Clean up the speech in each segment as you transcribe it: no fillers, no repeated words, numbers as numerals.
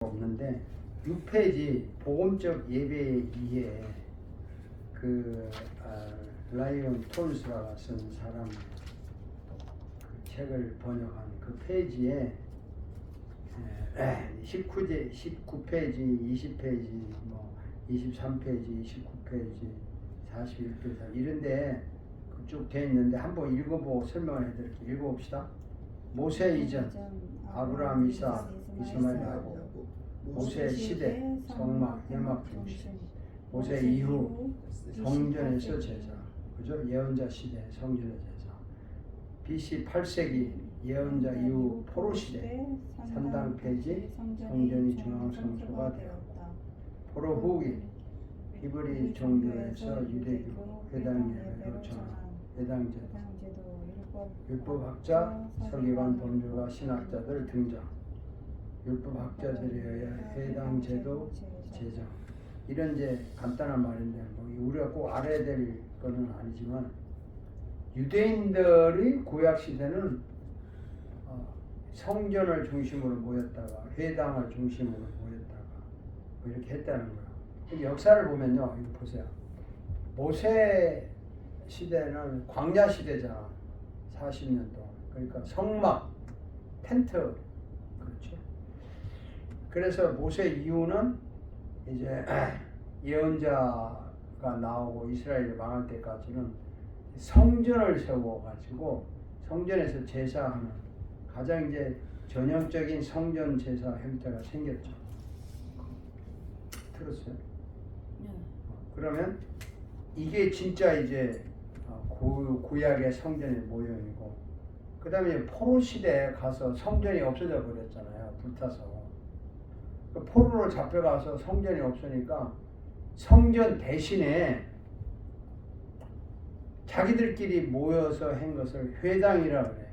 없는데 6페이지 복음적 예배에 의해 라이언 톤스가 쓴 사람 그 책을 번역한 그 페이지에 19페이지, 20페이지, 23페이지, 29페이지, 41페이지 이런데 쭉 돼 있는데 한번 읽어보고 설명을 해드릴게요. 읽어봅시다. 모세 이전 아브라함, 이삭, 이스마엘하고 모세 시대 성막, 회막 중심, 모세 이후 성전에서 제사, 그죠? 예언자 시대 성전의 제사, BC 8세기 예언자 이후 포로 시대 3당 폐지, 성전이 중앙성소가 되었다. 포로 후기 히브리 종교에서 유대교 회당 예배로 전환, 회당제도, 율법학자, 서기관, 법률가, 신학자들 등장. 율법학자들에 의해 해당제도 제정. 이런 이제 간단한 말인데 우리가 꼭 알아야 될 거는 아니지만 유대인들이 구약 시대는 성전을 중심으로 모였다가 회당을 중심으로 모였다가 이렇게 했다는 거예요. 역사를 보면요, 이거 보세요. 모세 시대는 광야 시대잖아. 40년 동안. 그러니까 성막, 텐트, 그렇죠. 그래서 모세 이후는 이제 예언자가 나오고 이스라엘이 망할 때까지는 성전을 세워가지고 성전에서 제사하는 가장 이제 전형적인 성전 제사 형태가 생겼죠. 들었어요? 네. 그러면 이게 진짜 이제 구약의 성전의 모형이고, 그 다음에 포로 시대에 가서 성전이 없어져 버렸잖아요. 불타서. 포로로 잡혀가서 성전이 없으니까 성전 대신에 자기들끼리 모여서 한 것을 회당이라 그래.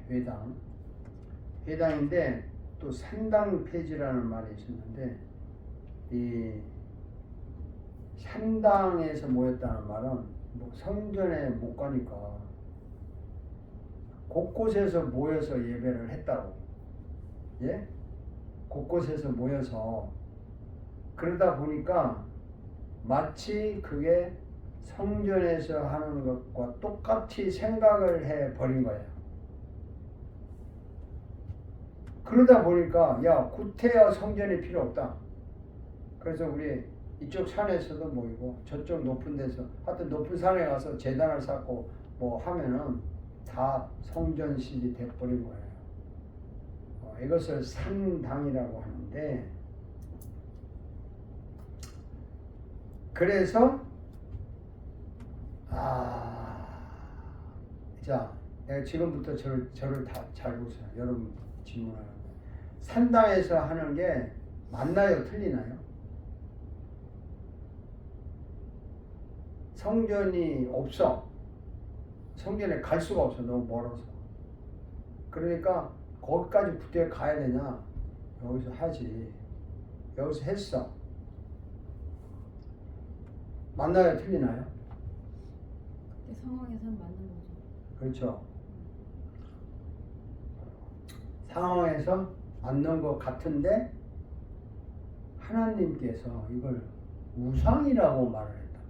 회당인데 또 산당 폐지라는 말이 있었는데, 이 산당에서 모였다는 말은 성전에 못 가니까 곳곳에서 모여서 예배를 했다고. 예? 곳곳에서 모여서 그러다 보니까 마치 그게 성전에서 하는 것과 똑같이 생각을 해 버린 거예요. 그러다 보니까 구태여 성전이 필요 없다. 그래서 우리 이쪽 산에서도 모이고 저쪽 높은 데서 하여튼 높은 산에 가서 제단을 쌓고 하면은 다 성전식이 돼버린 거예요. 이것을 산당이라고 하는데, 그래서 자, 내가 지금부터 저를 다 잘 보세요. 여러분 질문하는 거. 산당에서 하는 게 맞나요? 틀리나요? 성전이 없어. 성전에 갈 수가 없어. 너무 멀어서. 그러니까 거기까지 구태여 가야 되냐? 여기서 하지. 여기서 했어. 맞나요? 틀리나요? 그 상황에서는 맞는 거죠. 그렇죠. 상황에서 맞는 것 같은데 하나님께서 이걸 우상이라고 말을 했단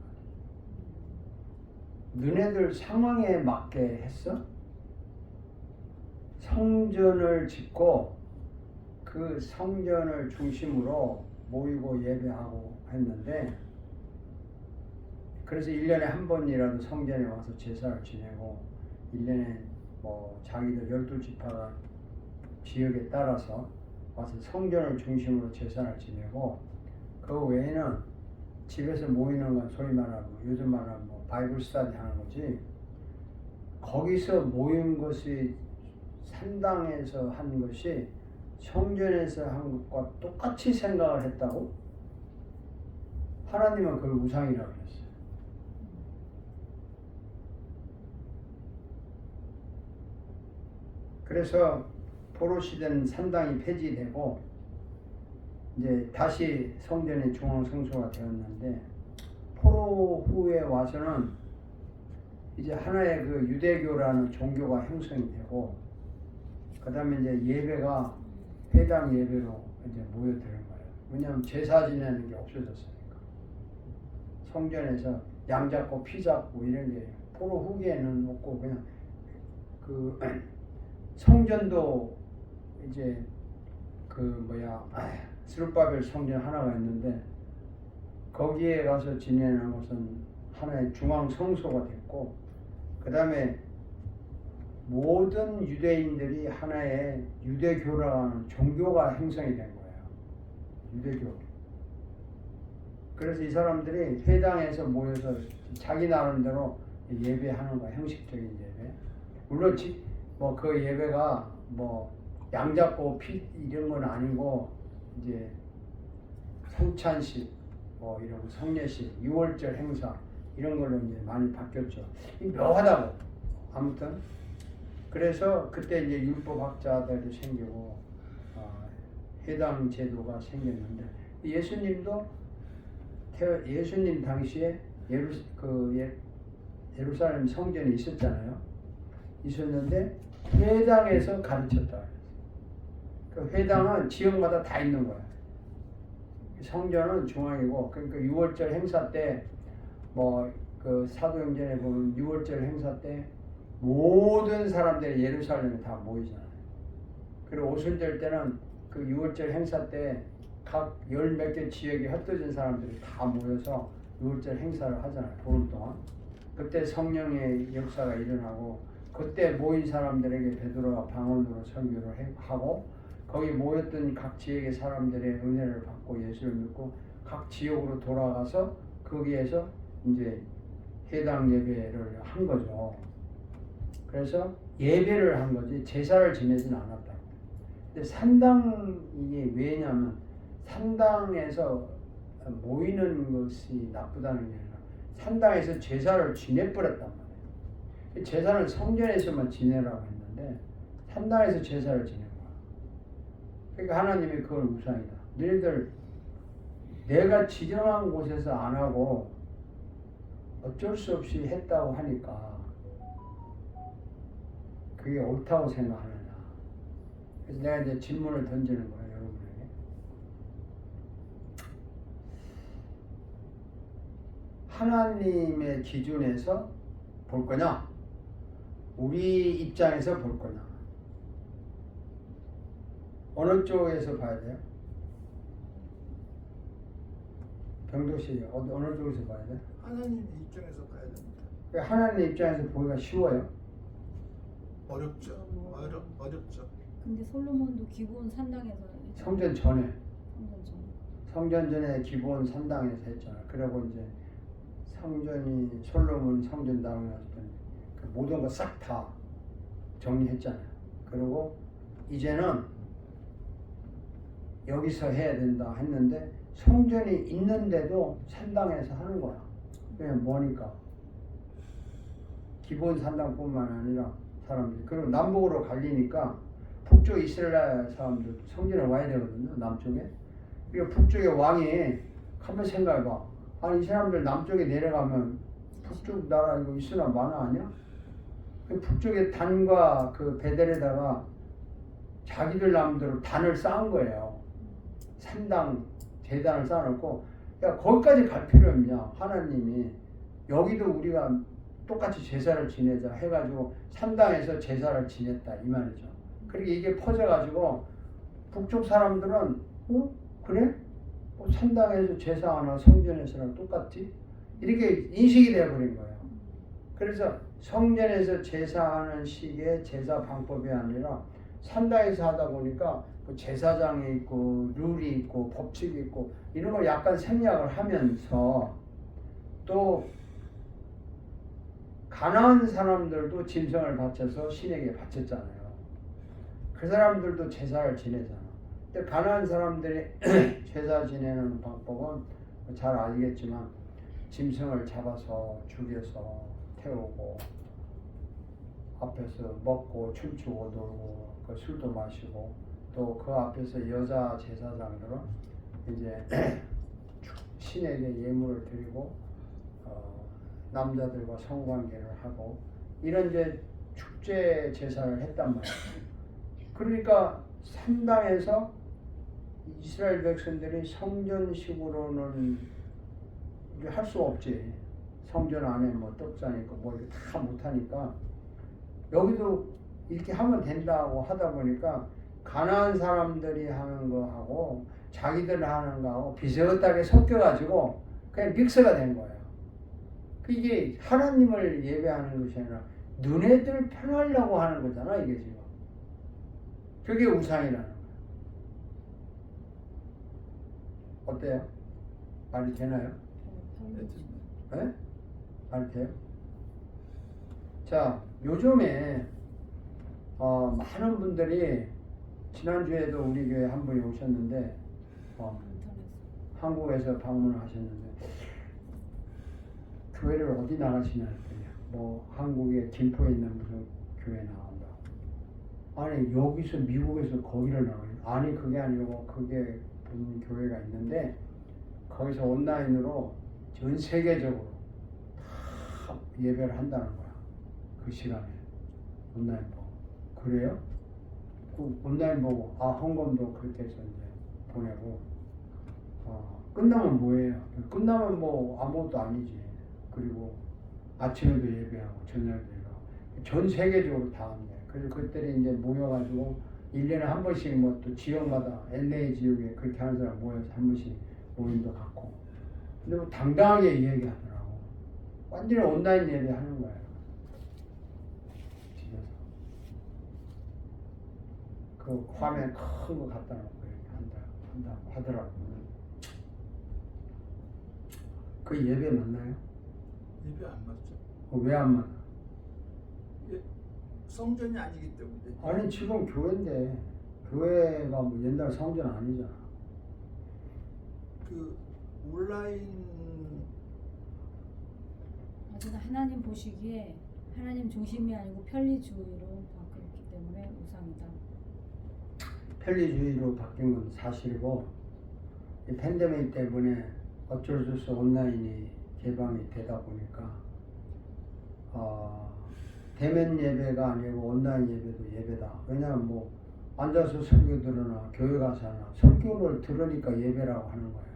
말이에요. 너네들 상황에 맞게 했어? 성전을 짓고 그 성전을 중심으로 모이고 예배하고 했는데, 그래서 1년에 한 번이라도 성전에 와서 제사를 지내고 1년에 자기들 12지파가 지역에 따라서 와서 성전을 중심으로 제사를 지내고, 그 외에는 집에서 모이는 건 소위 말하면 요즘 말하면 바이블 스터디 하는 거지, 거기서 모인 것이 산당에서 한 것이 성전에서 한 것과 똑같이 생각을 했다고? 하나님은 그걸 우상이라고 그랬어요. 그래서 포로 시대는 산당이 폐지되고 이제 다시 성전이 중앙성소가 되었는데, 포로 후에 와서는 이제 하나의 그 유대교라는 종교가 형성이 되고, 그 다음에 이제 예배가 회당 예배로 이제 모여드는 거예요. 왜냐하면 제사 지내는 게 없어졌으니까. 성전에서 양 잡고 피 잡고 이런 게 포로 후기에는 없고 그냥 그 성전도 이제 스룹바벨 성전 하나가 있는데 거기에 가서 지내는 것은 하나의 중앙 성소가 됐고 그 다음에 모든 유대인들이 하나의 유대교라는 종교가 형성이 된 거예요. 유대교. 그래서 이 사람들이 회당에서 모여서 자기 나름대로 예배하는 거야. 형식적인 예배. 물론 그 예배가 양 잡고 피 이런 건 아니고 이제 성찬식 이런 성례식, 6월절 행사 이런 걸로 이제 많이 바뀌었죠. 묘하다고. 아무튼 그래서 그때 이제 율법학자들이 생기고 회당 제도가 생겼는데 예수님 당시에 예루살렘 성전이 있었잖아요. 있었는데 회당에서 가르쳤다. 그 회당은 지역마다 다 있는 거야. 성전은 중앙이고 그러니까 6월절 행사 때 그 사도행전에 보면 6월절 행사 때 모든 사람들이 예루살렘에 다 모이잖아요. 그리고 오순절 때는 그 6월절 행사 때 각 열 몇 개 지역에 흩어진 사람들이 다 모여서 6월절 행사를 하잖아요. 보름 동안. 그때 성령의 역사가 일어나고 그때 모인 사람들에게 베드로가 방언으로 설교를 하고 거기 모였던 각 지역의 사람들의 은혜를 받고 예수를 믿고 각 지역으로 돌아가서 거기에서 이제 해당 예배를 한 거죠. 그래서 예배를 한 거지 제사를 지내지는 않았다고. 근데 이게 왜냐면 산당에서 모이는 것이 나쁘다는 게 아니라 산당에서 제사를 지내버렸단 말이에요. 제사는 성전에서만 지내라고 했는데 산당에서 제사를 지낸 거야. 그러니까 하나님이 그걸 우상이다. 너희들 내가 지정한 곳에서 안 하고 어쩔 수 없이 했다고 하니까 그게 옳다고 생각하느냐. 그래서 내가 이제 질문을 던지는 거예요, 여러분에게. 하나님의 기준에서 볼 거냐? 우리 입장에서 볼 거냐? 어느 쪽에서 봐야 돼요? 병도씨 어느 쪽에서 봐야 돼요? 하나님 입장에서 봐야 됩니다. 하나님 입장에서 보기가 쉬워요? 어렵죠. 어렵죠. 근데 솔로몬도 기본 산당에서 성전 전에. 성전 전. 성전 전에 기본 산당에서 했잖아. 그리고 이제 솔로몬 성전 다음에 그 모든 거 싹 다 정리했잖아요. 그리고 이제는 여기서 해야 된다 했는데 성전이 있는데도 산당에서 하는 거야. 그냥 뭐니까 기본 산당뿐만 아니라 사람들이 그리고 남북으로 갈리니까 북쪽 이스라엘 사람들 성전에 와야 되거든요. 남쪽에. 그리고 북쪽의 왕이 한번 생각해봐. 아니 이 사람들 남쪽에 내려가면 북쪽 나라 이거 이스라엘 만화 아니야? 그 북쪽에 단과 그 베델에다가 자기들 남대로 단을 쌓은 거예요. 산당 재단을 쌓아놓고 야 거기까지 갈 필요 없냐. 하나님이 여기도 우리가 똑같이 제사를 지내자 해가지고 산당에서 제사를 지냈다 이 말이죠. 그리고 이게 퍼져가지고 북쪽 사람들은 그래? 산당에서 제사하나 성전에서랑 똑같지? 이렇게 인식이 되어버린 거예요. 그래서 성전에서 제사하는 식의 제사 방법이 아니라 산당에서 하다 보니까 제사장이 있고 룰이 있고 법칙이 있고 이런 걸 약간 생략을 하면서 또 가난한 사람들도 짐승을 바쳐서 신에게 바쳤잖아요. 그 사람들도 제사를 지내잖아. 근데 가난한 사람들이 제사 지내는 방법은 잘 알겠지만 짐승을 잡아서 죽여서 태우고 앞에서 먹고 춤추고 놀고 그 술도 마시고 또 그 앞에서 여자 제사장들은 이제 신에게 예물을 드리고 남자들과 성관계를 하고 이런 이제 축제 제사를 했단 말이에요. 그러니까 산당에서 이스라엘 백성들이 성전식으로는 할 수 없지. 성전 안에 뭐 떡상 있고 뭐 이렇게 다 못하니까 여기도 이렇게 하면 된다고 하다 보니까 가난한 사람들이 하는 거하고 자기들 하는 거하고 비슷하게 섞여가지고 그냥 믹스가 된 거예요. 이게 하나님을 예배하는 것이 아니라 너네들 편하려고 하는 거잖아 이게 지금. 그게 우상이라는 거예요. 어때요? 말이 되나요? 네? 말이 돼요? 자, 요즘에 많은 분들이 지난주에도 우리 교회 한 분이 오셨는데 한국에서 방문을 하셨는데 교회를 어디 나가시냐 했더니 뭐 한국의 김포에 있는 무슨 교회 나간다. 아니 여기서 미국에서 거기를 나가요. 아니 그게 아니고 그게 본 교회가 있는데 거기서 온라인으로 전 세계적으로 다 예배를 한다는 거야. 그 시간에 온라인 보고. 그래요? 그 온라인 보고 헌금도 그렇게 해서 이제 보내고 끝나면 뭐예요? 끝나면 뭐 아무것도 아니지. 그리고 아침에도 예배하고 저녁에도 예배하고 전 세계적으로 다 합니다. 그래서 그때는 이제 모여가지고 1년에 한 번씩 뭐 또 지역마다 LA 지역에 그렇게 하는 사람 모여서 한 번씩 모임도 갖고 근데 뭐 당당하게 얘기하더라고. 완전히 온라인 예배하는 거예요. 집에서 그 화면 큰 거 갖다 놓고 이렇게 한다고 하더라고. 그 예배 맞나요? 예배 안 맞죠? 왜 안 맞아? 성전이 아니기 때문에. 아니 지금 교회인데 교회가 뭐 옛날 성전 아니잖아. 그 온라인 어쨌든 하나님 보시기에 하나님 중심이 아니고 편리주의로 바뀌었기 때문에 우상이다. 편리주의로 바뀐 건 사실이고 이 팬데믹 때문에 어쩔 수 없이 온라인이 개방이 되다 보니까 대면 예배가 아니고 온라인 예배도 예배다. 왜냐하면 뭐 앉아서 설교 들으나 교회 가서 하나 설교를 들으니까 예배라고 하는 거예요.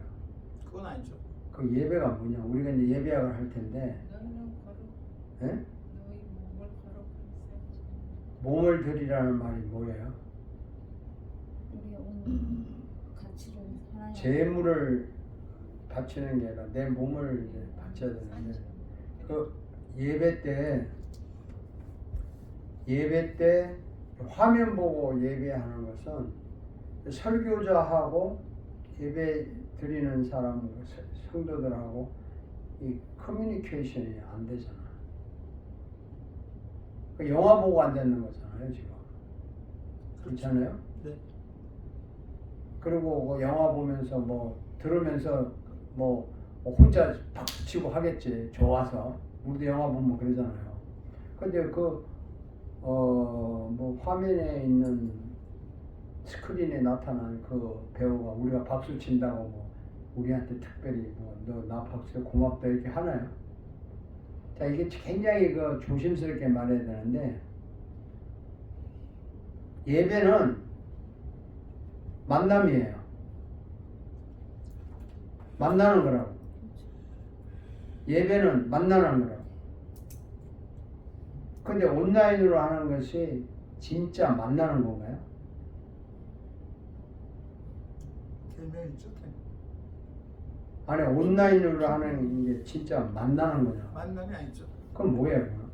그건 아니죠. 그 예배가 뭐냐? 우리가 이제 예배학을 할 텐데 너희는 거룩, 예? 너희 몸을 거룩하게 몸을 드리라는 말이 뭐예요? 우리의 온 가치를 하나님 재물을 바치는 게 아니라 내 몸을 이제 바쳐야 되는데 그 예배 때 화면 보고 예배하는 것은 설교자하고 예배 드리는 사람 성도들하고 이 커뮤니케이션이 안 되잖아. 그 영화 보고 앉는 거잖아요 지금. 그렇잖아요? 네. 그리고 그 영화 보면서 뭐 들으면서 뭐 혼자 박수 치고 하겠지. 좋아서. 우리도 영화 보면 그러잖아요. 근데 뭐 화면에 있는 스크린에 나타나는 그 배우가 우리가 박수 친다고 뭐 우리한테 특별히 뭐 너 나 박수 고맙다 이렇게 하나요? 자, 이게 굉장히 그 조심스럽게 말해야 되는데 예배는 만남이에요. 만나는 거라고. 예배는 만나는 거라고. 근데 온라인으로 하는 것이 진짜 만나는 건가요? 대면이죠. 아니 온라인으로 하는 게 진짜 만나는 거냐? 만남이 아니죠. 그럼 뭐예요? 그럼?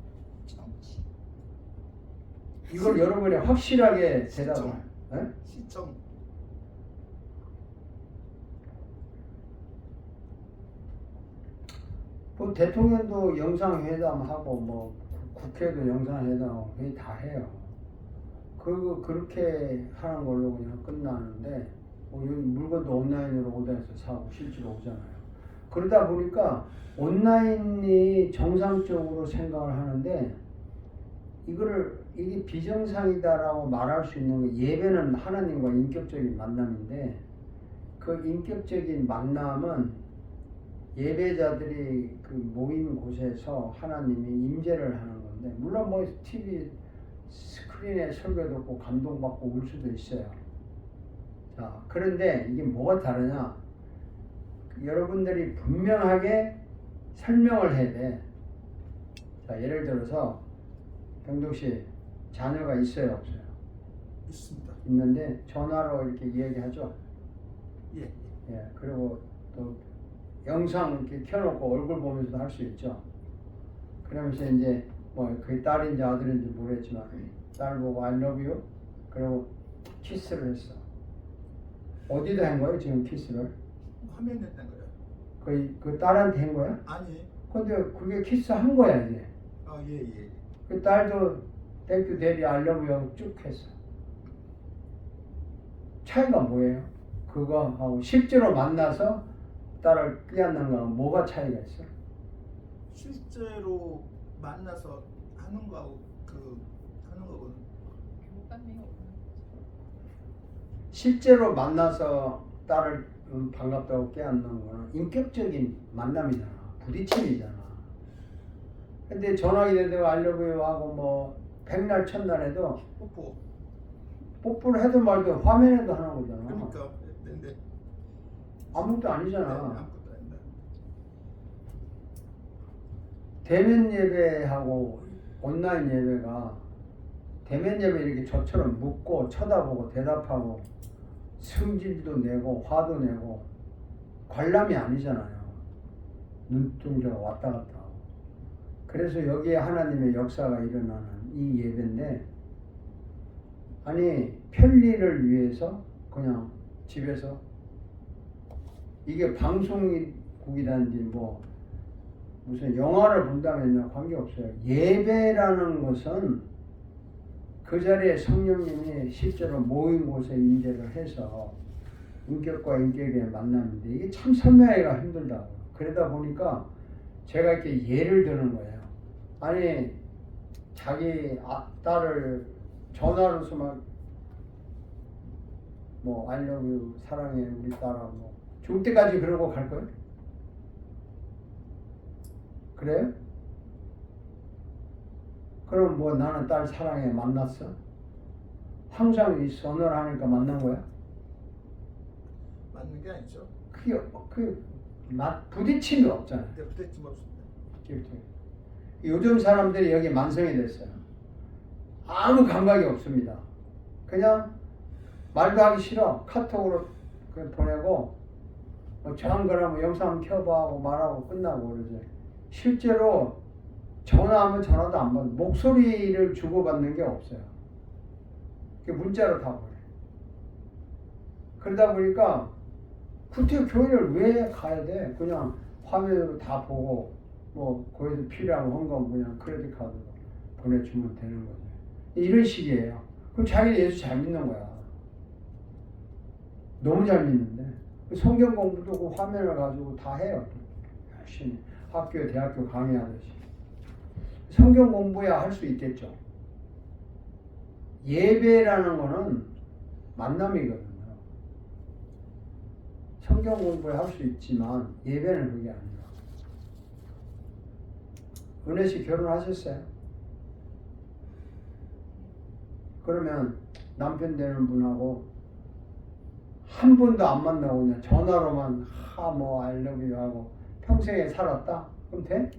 이걸 여러분이 확실하게 대답을. 예? 시청. 뭐 대통령도 영상회담하고 뭐 국회도 영상회담하고 거의 다 해요. 그렇게 하는 걸로 그냥 끝나는데 뭐 물건도 온라인으로 오다해서 사고 실제로 오잖아요. 그러다 보니까 온라인이 정상적으로 생각을 하는데 이게 비정상이다라고 말할 수 있는 게 예배는 하나님과 인격적인 만남인데 그 인격적인 만남은 예배자들이 그 모인 곳에서 하나님이 임재를 하는 건데 물론 뭐 TV 스크린에 설교 듣고 감동받고 울 수도 있어요. 자, 그런데 이게 뭐가 다르냐? 여러분들이 분명하게 설명을 해야 돼. 자, 예를 들어서 병동 씨 자녀가 있어요, 없어요? 있습니다. 있는데 전화로 이렇게 이야기하죠. 예, 예. 예, 그리고 또 영상 이렇게 켜놓고 얼굴 보면서도 할 수 있죠. 그러면서 이제 뭐 그게 딸인지 아들인지 모르겠지만 딸 보고 I love you 그리고 키스를 했어. 어디다 한 거예요 지금 키스를? 화면에 낸 거예요. 그 딸한테 한 거야? 아니, 근데 그게 키스 한 거야 이제. 예, 예. 그 딸도 thank you daddy I love you 쭉 했어. 차이가 뭐예요? 그거하고 실제로 만나서 딸을 끼얹는 거하고 뭐가 차이가 있어? 실제로 만나서 하는 거하고 하는 거거든. 교감이 없는 거죠. 실제로 만나서 딸을 반갑다고 깨얹는 거는 인격적인 만남이잖아. 부딪힘이잖아. 근데 전화기 대대고 알려고요 하고 뭐 백날 첫날에도 뽀뽀. 뽀뽀를 해도 말도 화면에도 하는 거잖아. 그러니까 근데 아무것도 네, 아니잖아. 아무것도 아니다. 대면 예배하고 온라인 예배가 대면 예배 이렇게 저처럼 묻고 쳐다보고 대답하고 성질도 내고 화도 내고 관람이 아니잖아요. 눈동자가 왔다 갔다 하고. 그래서 여기에 하나님의 역사가 일어나는 이 예배인데 아니 편리를 위해서 그냥 집에서 이게 방송국이라든지 뭐 무슨 영화를 본다면요 관계없어요. 예배라는 것은 그 자리에 성령님이 실제로 모인 곳에 임재를 해서 인격과 인격의 만남인데 이게 참 설명하기가 힘들다고. 그러다 보니까 제가 이렇게 예를 드는 거예요. 아니 자기 딸을 전화로서 막 뭐 I love you 사랑해 우리 딸하고 죽을 때까지 그러고 갈 거예요? 그래요? 그럼 뭐 나는 딸 사랑해 만났어? 항상 이 선언을 하니까 만난 거야? 맞는 게 아니죠. 부딪힘이 없잖아. 근데 부대낌 없습니다. 요즘 사람들이 여기 만성이 됐어요. 아무 감각이 없습니다. 그냥 말도 하기 싫어. 카톡으로 보내고 뭐 저한 거라면 영상 켜봐 하고 말하고 끝나고 그러지. 실제로 전화하면 전화도 안 받는 목소리를 주고받는 게 없어요. 문자로 다 보내. 그러다 보니까 굳이 교회를 왜 가야 돼? 그냥 화면으로 다 보고 뭐 거기서 필요한 헌금 그냥 크레딧 카드로 보내주면 되는 거죠. 이런 식이에요. 그럼 자기는 예수 잘 믿는 거야. 너무 잘 믿는데 성경 공부도 그 화면을 가지고 다 해요. 열심히 학교, 대학교 강의하듯이. 성경 공부야 할 수 있겠죠. 예배라는 거는 만남이거든요. 성경 공부야 할 수 있지만 예배는 그게 아니라. 은혜 씨 결혼하셨어요? 그러면 남편 되는 분하고 한 번도 안 만나고 그냥 전화로만 뭐 I love you 하고 평생에 살았다? 그럼 돼?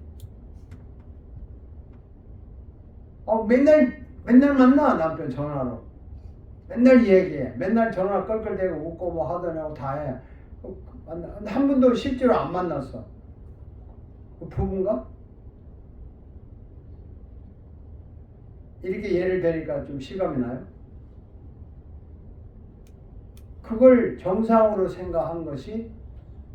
맨날 만나 남편 전화로 맨날 얘기해 맨날 전화 끌끌대고 웃고 뭐 하더냐고 다 해. 한 번도 실제로 안 만났어. 그 부부인가? 이렇게 예를 들니까 좀 실감이 나요? 그걸 정상으로 생각한 것이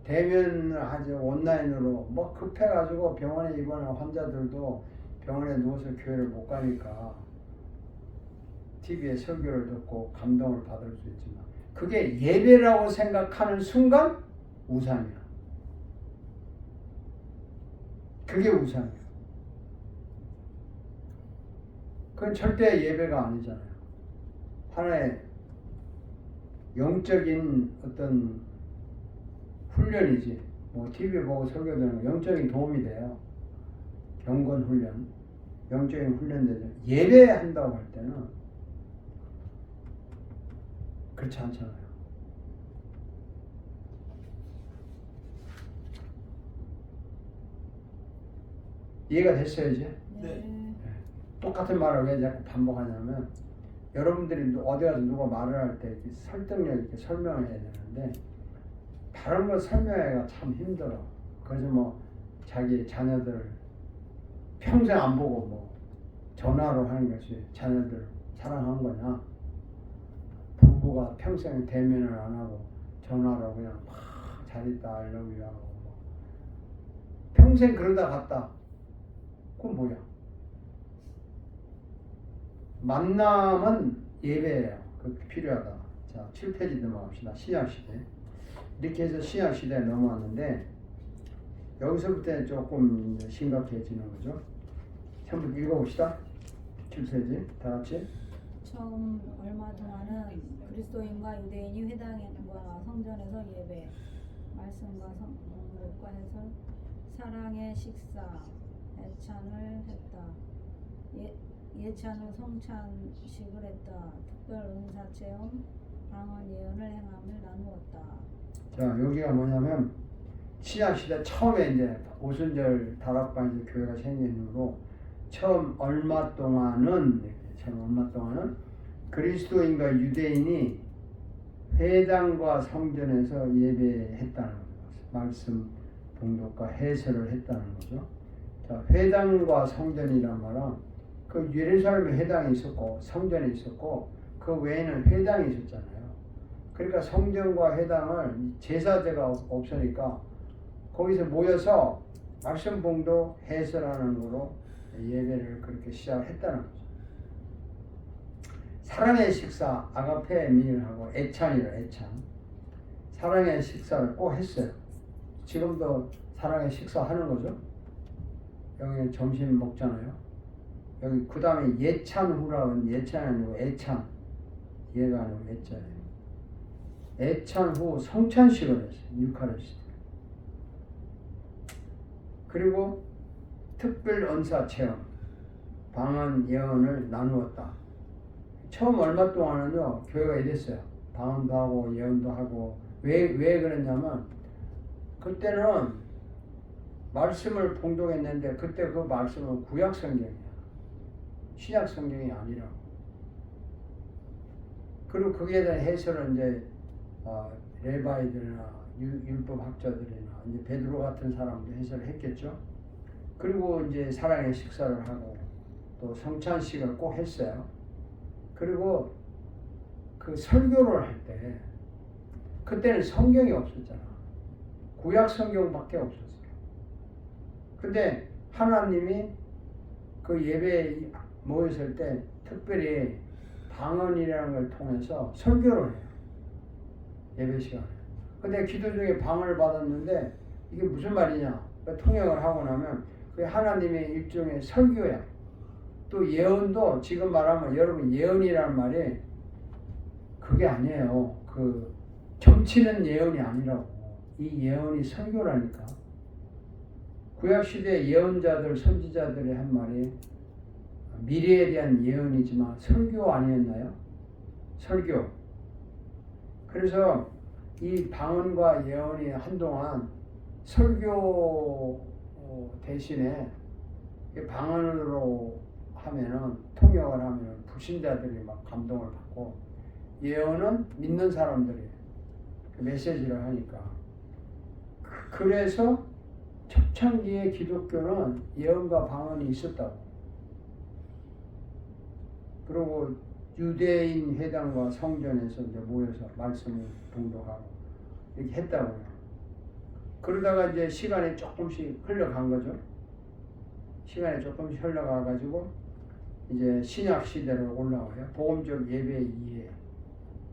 대면을 하지 온라인으로 뭐 급해가지고 병원에 입원한 환자들도 병원에 누워서 교회를 못 가니까 TV에 설교를 듣고 감동을 받을 수 있지만 그게 예배라고 생각하는 순간 우상이야. 그게 우상이야. 그건 절대 예배가 아니잖아요. 하나의 영적인 어떤 훈련이지. 뭐 TV 보고 설교 듣는 거 영적인 도움이 돼요. 경건 훈련, 영적인 훈련되죠. 예배한다고 할 때는 그렇지 않잖아요. 이해가 됐어요 이제? 네. 똑같은 말을 왜 자꾸 반복하냐면 여러분들이 어디 가서 누가 말을 할 때 설득력 있게 설명을 해야 되는데 다른 거 설명하기가 참 힘들어. 그래서 뭐 자기 자녀들 평생 안 보고 뭐 전화로 하는 것이 자녀들 사랑한 거냐? 부부가 평생 대면을 안 하고 전화로 그냥 막 잘 있다 I love you 하고 뭐. 평생 그러다 갔다. 그건 뭐야? 만남은 예배예요. 그 필요하다. 자, 7페이지 넘어갑시다. 신약시대. 이렇게 해서 신약시대에 넘어왔는데 여기서부터 조금 이제 심각해지는 거죠. 한번 읽어봅시다. 7페이지 다 같이. 처음 얼마 동안은 그리스도인과 유대인이 회당과 성전에서 예배, 말씀과 성록과 해설, 사랑의 식사, 애찬을 했다. 예찬 후 성찬식을 했다. 특별 은사 체험, 방언 예언을 행함을 나누었다. 자, 여기가 뭐냐면 신약시대 처음에 이제 오순절 다락방에서 교회가 생긴 후로 처음 얼마 동안은 그리스도인과 유대인이 회당과 성전에서 예배했다는 거죠. 말씀 봉독과 해설을 했다는 거죠. 자, 회당과 성전이란 말은 그 예루살렘에 회당이 있었고 성전이 있었고 그 외에는 회당이 있었잖아요. 그러니까 성전과 회당을 제사제가 없으니까 거기서 모여서 말씀 봉독 해설하는 거로 예배를 그렇게 시작했다는 거죠. 사랑의 식사 아가페 미일하고 애찬이라 애찬 사랑의 식사를 꼭 했어요. 지금도 사랑의 식사 하는 거죠. 여기 점심 먹잖아요. 여기 그 다음에 예찬 후라는 예찬이 아니고 애찬 얘가 아니고 애자예요. 애찬 후 성찬식을 했어요. 유카리스트. 그리고 특별 은사 체험 방언 예언을 나누었다. 처음 얼마 동안은요 교회가 이랬어요. 방언도 하고 예언도 하고 왜 그랬냐면 그때는 말씀을 봉독했는데 그때 그 말씀은 구약 성경이야. 신약 성경이 아니라고. 그리고 거기에 대한 해설은 이제 레바이들이나 율법 학자들이나 이제 베드로 같은 사람도 해설을 했겠죠. 그리고 이제 사랑의 식사를 하고 또 성찬식을 꼭 했어요. 그리고 그 설교를 할 때 그때는 성경이 없었잖아. 구약 성경밖에 없었어요. 근데 하나님이 그 예배에 모였을 때 특별히 방언이라는 걸 통해서 설교를 해요. 예배 시간에. 근데 기도 중에 방언을 받았는데 이게 무슨 말이냐? 통역을 하고 나면 그게 하나님의 일종의 설교야. 또 예언도 지금 말하면 여러분 예언이라는 말이 그게 아니에요. 그 점치는 예언이 아니라고. 이 예언이 설교라니까. 구약시대 예언자들 선지자들이 한 말이 미래에 대한 예언이지만 설교 아니었나요? 설교. 그래서 이 방언과 예언이 한동안 설교 대신에 방언으로 하면은 통역을 하면은 불신자들이 막 감동을 받고 예언은 믿는 사람들이 그 메시지를 하니까 그래서 초창기의 기독교는 예언과 방언이 있었다고. 그리고 유대인 회당과 성전에서 이제 모여서 말씀을 봉독하고 이렇게 했다고요. 그러다가 이제 시간이 조금씩 흘러간 거죠. 시간이 조금씩 흘러가 가지고 이제 신약 시대로 올라와요. 복음적 예배 이해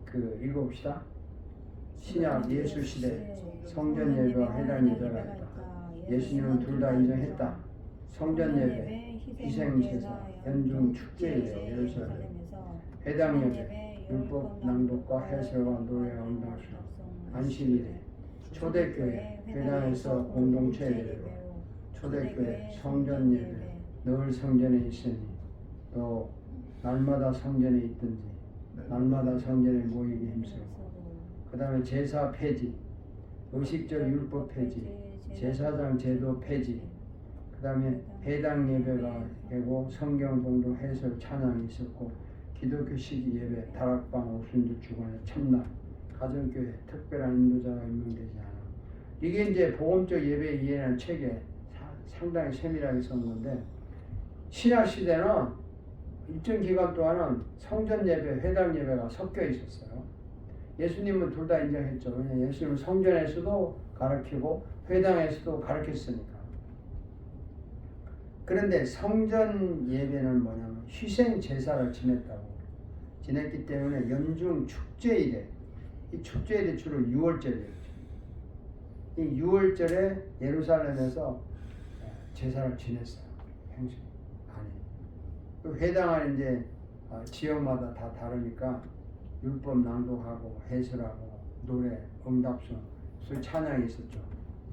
그 읽어봅시다. 신약 예수 시대 성전 예배와 회당 예배가 있다. 예수님은 둘 다 인정했다. 성전 예배, 희생 제사, 연중 축제 예배, 예루살렘, 회당 예배, 율법 낭독과 해설과 노래와 음악수, 안식일에, 초대교회, 회당에서 공동체 예배로, 초대교회, 성전 예배, 늘 성전에 있으니 또 날마다 성전에 있든지 날마다 성전에 모이기 힘쓰고 그 다음에 제사 폐지, 의식적 율법 폐지, 제사장 제도 폐지, 그 그 다음에 회당 예배가 되고 성경 공동 해설 찬양이 있었고 기독교 시기 예배, 다락방, 오순절 주간의 첫날, 가정교회 특별한 인도자가 임명되지 않아. 이게 이제 복음적 예배 이해라는 책에 상당히 세밀하게 쓴 건데 신약 시대는 일정 기간 동안은 성전 예배, 회당 예배가 섞여 있었어요. 예수님은 둘 다 인정했죠. 왜냐하면 예수님은 성전에서도 가르치고 회당에서도 가르쳤으니까. 그런데 성전 예배는 뭐냐면 희생 제사를 지냈기 때문에 연중 축제일에, 이 축제일이 주로 6월절이었죠. 이 6월절에 예루살렘에서 제사를 지냈어요. 행식 아니. 회당은 이제 지역마다 다 다르니까 율법 낭독하고 해설하고 노래, 응답송, 찬양이 있었죠.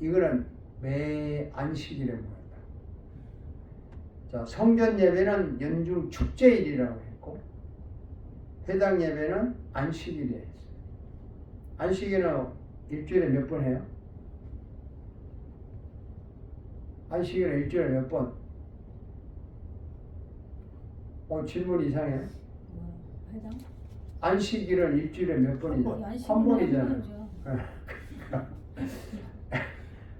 이거는 매 안식일에 모였다. 자, 성전 예배는 연중 축제일이라고 했고 회당 예배는 안식일에 했어요. 안식일은 일주일에 몇 번 해요? 안식일은 일주일에 몇 번? 질문 이상해. 회당? 안식일은 일주일에 몇 번이죠? 한 번이잖아요.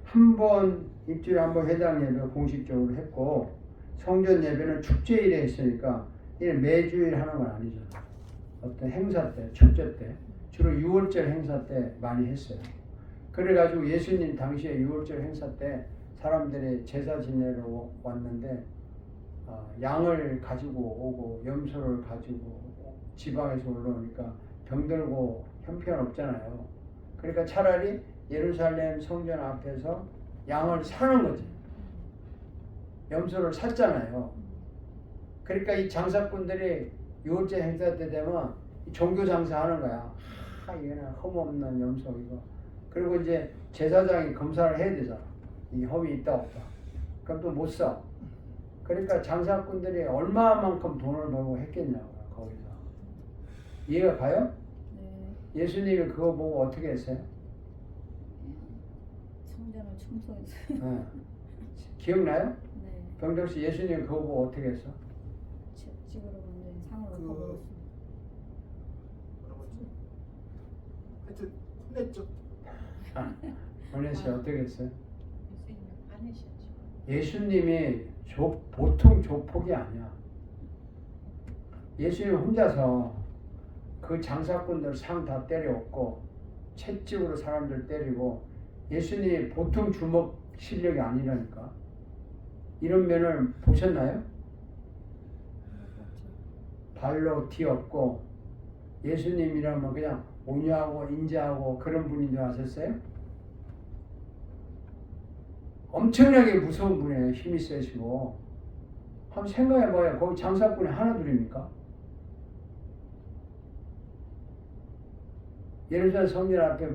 한 번, 일주일에 한 번 회당 예배 공식적으로 했고 성전 예배는 축제일에 했으니까 이는 매주일 하는 건 아니죠. 어떤 행사 때, 축제 때, 주로 6월절 행사 때 많이 했어요. 그래가지고 예수님 당시에 6월절 행사 때 사람들이 제사 지내러 왔는데 양을 가지고 오고 염소를 가지고 지방에서 올라오니까 병들고 형편없잖아요. 그러니까 차라리 예루살렘 성전 앞에서 양을 사는 거지. 염소를 샀잖아요. 그러니까 이 장사꾼들이 6월절 행사 때 되면 종교 장사하는 거야. 이거는 흠 없는 염소 이거. 그리고 이제 제사장이 검사를 해야 되잖아. 이 흠이 있다 없다. 그럼 또 못 사. 그러니까 장사꾼들이 얼마만큼 돈을 벌고 했겠냐고 거기서. 이해가 가요? 네. 예수님이 그거 보고 어떻게 했어요? 성전을 청소했어요. 기억나요? 네. 병덕씨 예수님 그거 보고 어떻게 했어? 찍으러 완전히 상으로 그- 퍼버렸어. 뭐라고 했지? 하여튼 혼냈죠. 원래씨 어떻게 했어요? 예수님은 안 하셨죠. 예수님이 보통 조폭이 아니야. 예수님 혼자서 그 장사꾼들 상 다 때려엎고 채찍으로 사람들 때리고 예수님이 보통 주먹 실력이 아니라니까. 이런 면을 보셨나요? 발로 뒤엎고 예수님이라면 그냥 온유하고 인자하고 그런 분인 줄 아셨어요? 엄청나게 무서운 분이에요. 힘이 세시고. 한번 생각해봐요. 거기 장사꾼이 하나둘입니까? 예루살렘 성전 앞에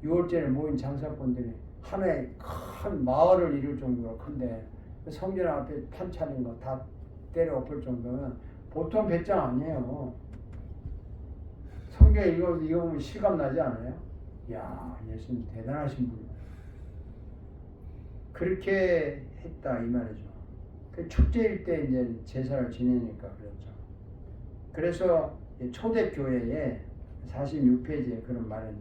6월절에 모인 장사꾼들이 하나의 큰 마을을 이룰 정도로 큰데 성전 앞에 판차린 거 다 때려 엎을 정도면 보통 배짱 아니에요. 성경 읽어보면 실감 나지 않아요? 이야, 예수님 대단하신 분이다. 그렇게 했다 이 말이죠. 그 축제일 때 이제 제사를 지내니까 그랬죠. 그래서 초대교회에 46페이지에 그런 말인데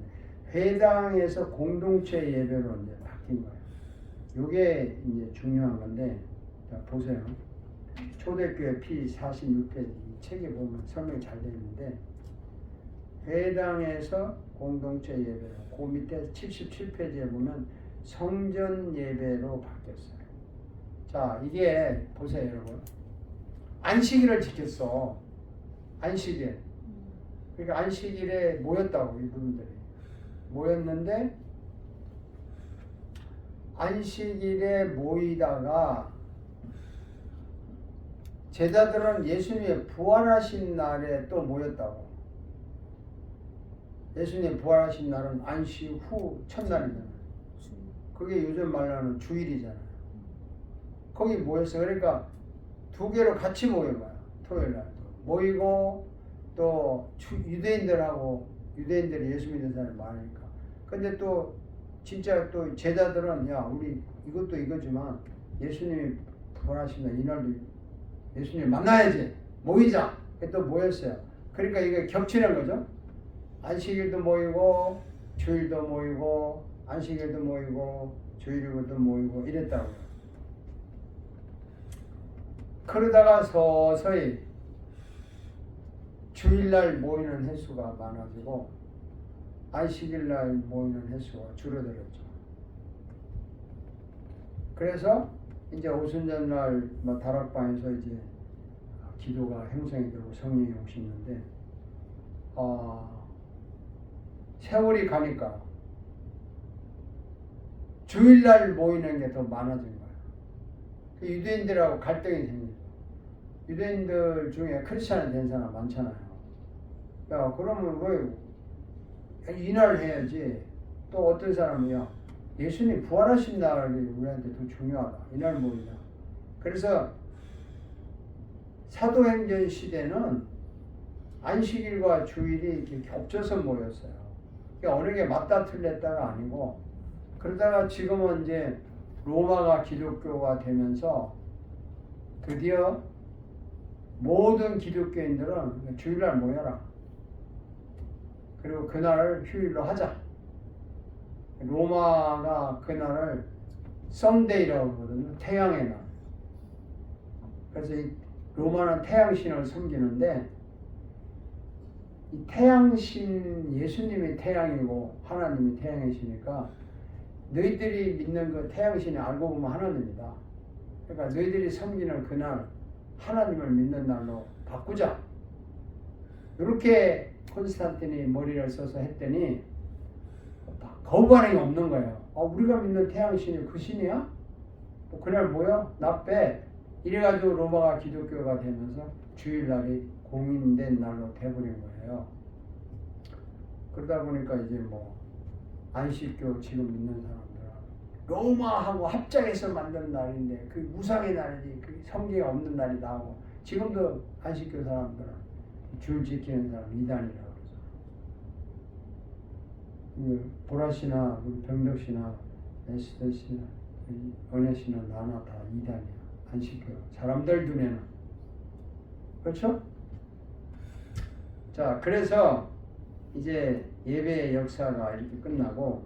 회당에서 공동체 예배로 이제 바뀐 거예요. 이게 이제 중요한 건데 자 보세요. 초대교회 P46페이지 이 책에 보면 설명이 잘 되어 있는데 회당에서 공동체 예배로 그 밑에 77페이지에 보면 성전 예배로 바뀌었어요. 자 이게 보세요 여러분. 안식일을 지켰어. 안식일. 그러니까 안식일에 모였다고 이분들이 모였는데 안식일에 모이다가 제자들은 예수님이 부활하신 날에 또 모였다고. 예수님 부활하신 날은 안식 후 첫날이잖아요. 그게 요즘 말로 주일이잖아요. 거기 모였어. 그러니까 두 개로 같이 모인 거야. 토요일 날 모이고 또 유대인들이 예수 믿는 사람이 많으니까. 근데 또 진짜 또 제자들은 야 우리 이것도 이거지만 예수님이 부활하시면 이날도 예수님 만나야지 모이자. 또 모였어요. 그러니까 이게 겹치는 거죠. 안식일도 모이고 주일도 모이고 안식일도 모이고 주일도 모이고 이랬다고요. 그러다가 서서히 주일날 모이는 횟수가 많아지고 안식일날 모이는 횟수가 줄어들었죠. 그래서 이제 오순절날 다락방에서 이제 기도가 형성이 되고 성령이 오시는데 세월이 가니까 주일날 모이는 게 더 많아진 거예요. 유대인들하고 갈등이 생기죠. 유대인들 중에 크리스찬이 된 사람 많잖아요. 야, 그러면 왜 이날 해야지? 또 어떤 사람이요, 예수님 부활하신 날이 우리한테 더 중요하다. 이날 모이자. 그래서 사도행전 시대는 안식일과 주일이 이렇게 겹쳐서 모였어요. 그러니까 어느 게 맞다 틀렸다가 아니고, 그러다가 지금은 이제 로마가 기독교가 되면서 드디어 모든 기독교인들은 주일날 모여라. 그리고 그날을 휴일로 하자. 로마가 그날을 썬데이라고 하거든요. 태양의 날. 그래서 이 로마는 태양신을 섬기는데, 이 태양신, 예수님이 태양이고 하나님이 태양이시니까 너희들이 믿는 그 태양신이 알고 보면 하나님이다. 그러니까 너희들이 섬기는 그날 하나님을 믿는 날로 바꾸자. 이렇게 콘스탄틴이 머리를 써서 했더니 거부 반응이 없는 거예요. 우리가 믿는 태양신이 그 신이야? 그날 뭐야? 나 빼. 이래가지고 로마가 기독교가 되면서 주일날이 공인된 날로 돼버린 거예요. 그러다 보니까 이제 안식교 지금 믿는 사람들은 로마하고 합작해서 만든 날인데 그 우상의 날이지 그 성경에 없는 날이 나오고, 지금도 안식교 사람들은 줄 지키는 사람 이단이라고 그러죠. 보라씨나 병덕씨나 에스더씨나 은혜씨나 나나 다 이단이야. 안식교 사람들 눈에는. 그렇죠? 자, 그래서 이제 예배의 역사가 이렇게 끝나고,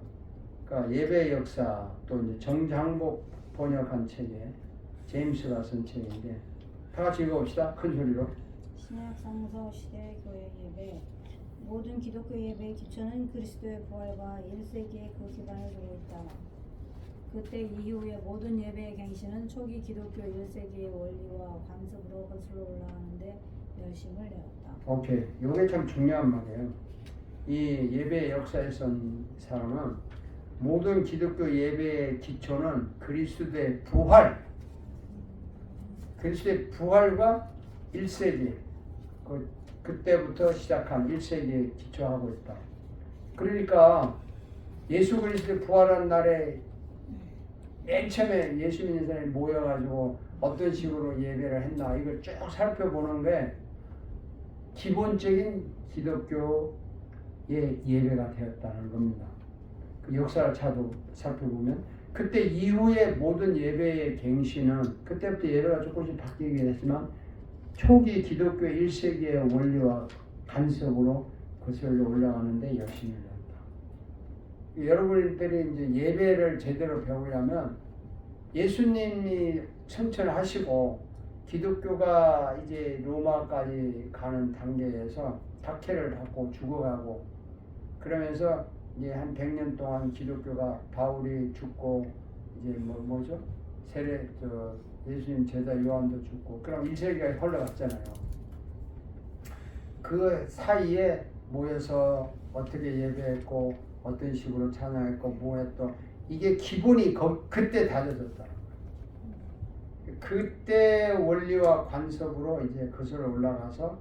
그러니까 예배의 역사, 또 이제 정장복 번역한 책에 제임스가 쓴 책인데, 다 같이 읽어봅시다. 큰 소리로. 신약 성서 시대 교회 예배. 모든 기독교 예배의 기초는 그리스도의 부활과 1세기의 그 기반을 두고 있다. 그때 이후에 모든 예배의 갱신은 초기 기독교 1세기의 원리와 관습으로 거슬러 올라가는데 열심을 내었다. 오케이. 이게 참 중요한 말이에요. 이 예배의 역사에 쓴 사람은 모든 기독교 예배의 기초는 그리스도의 부활, 그리스도의 부활과 1세기, 그때부터 시작한 1세기에 기초하고 있다. 그러니까 예수 그리스도의 부활한 날에 맨 처음에 예수 믿는 사람이 모여가지고 어떤 식으로 예배를 했나 이걸 쭉 살펴보는 게 기본적인 기독교의 예배가 되었다는 겁니다. 그 역사를 살펴보면 그때 이후에 모든 예배의 갱신은 그때부터 예배가 조금씩 바뀌긴 했지만 초기 기독교 1세기의 원리와 간섭으로 거슬러 올라가는데 열심히 했다. 여러분들이 이제 예배를 제대로 배우려면 예수님이 성천하시고 기독교가 이제 로마까지 가는 단계에서 박해를 받고 죽어가고 그러면서 이제 한 100년 동안 기독교가 바울이 죽고 이제 뭐죠? 예수님 제자 요한도 죽고 그럼 1세기가 흘러갔잖아요. 그 사이에 모여서 어떻게 예배했고 어떤 식으로 찬양했고 뭐 했던 이게 기본이 그때 다져졌다. 그때 원리와 관습으로 이제 거슬러 올라가서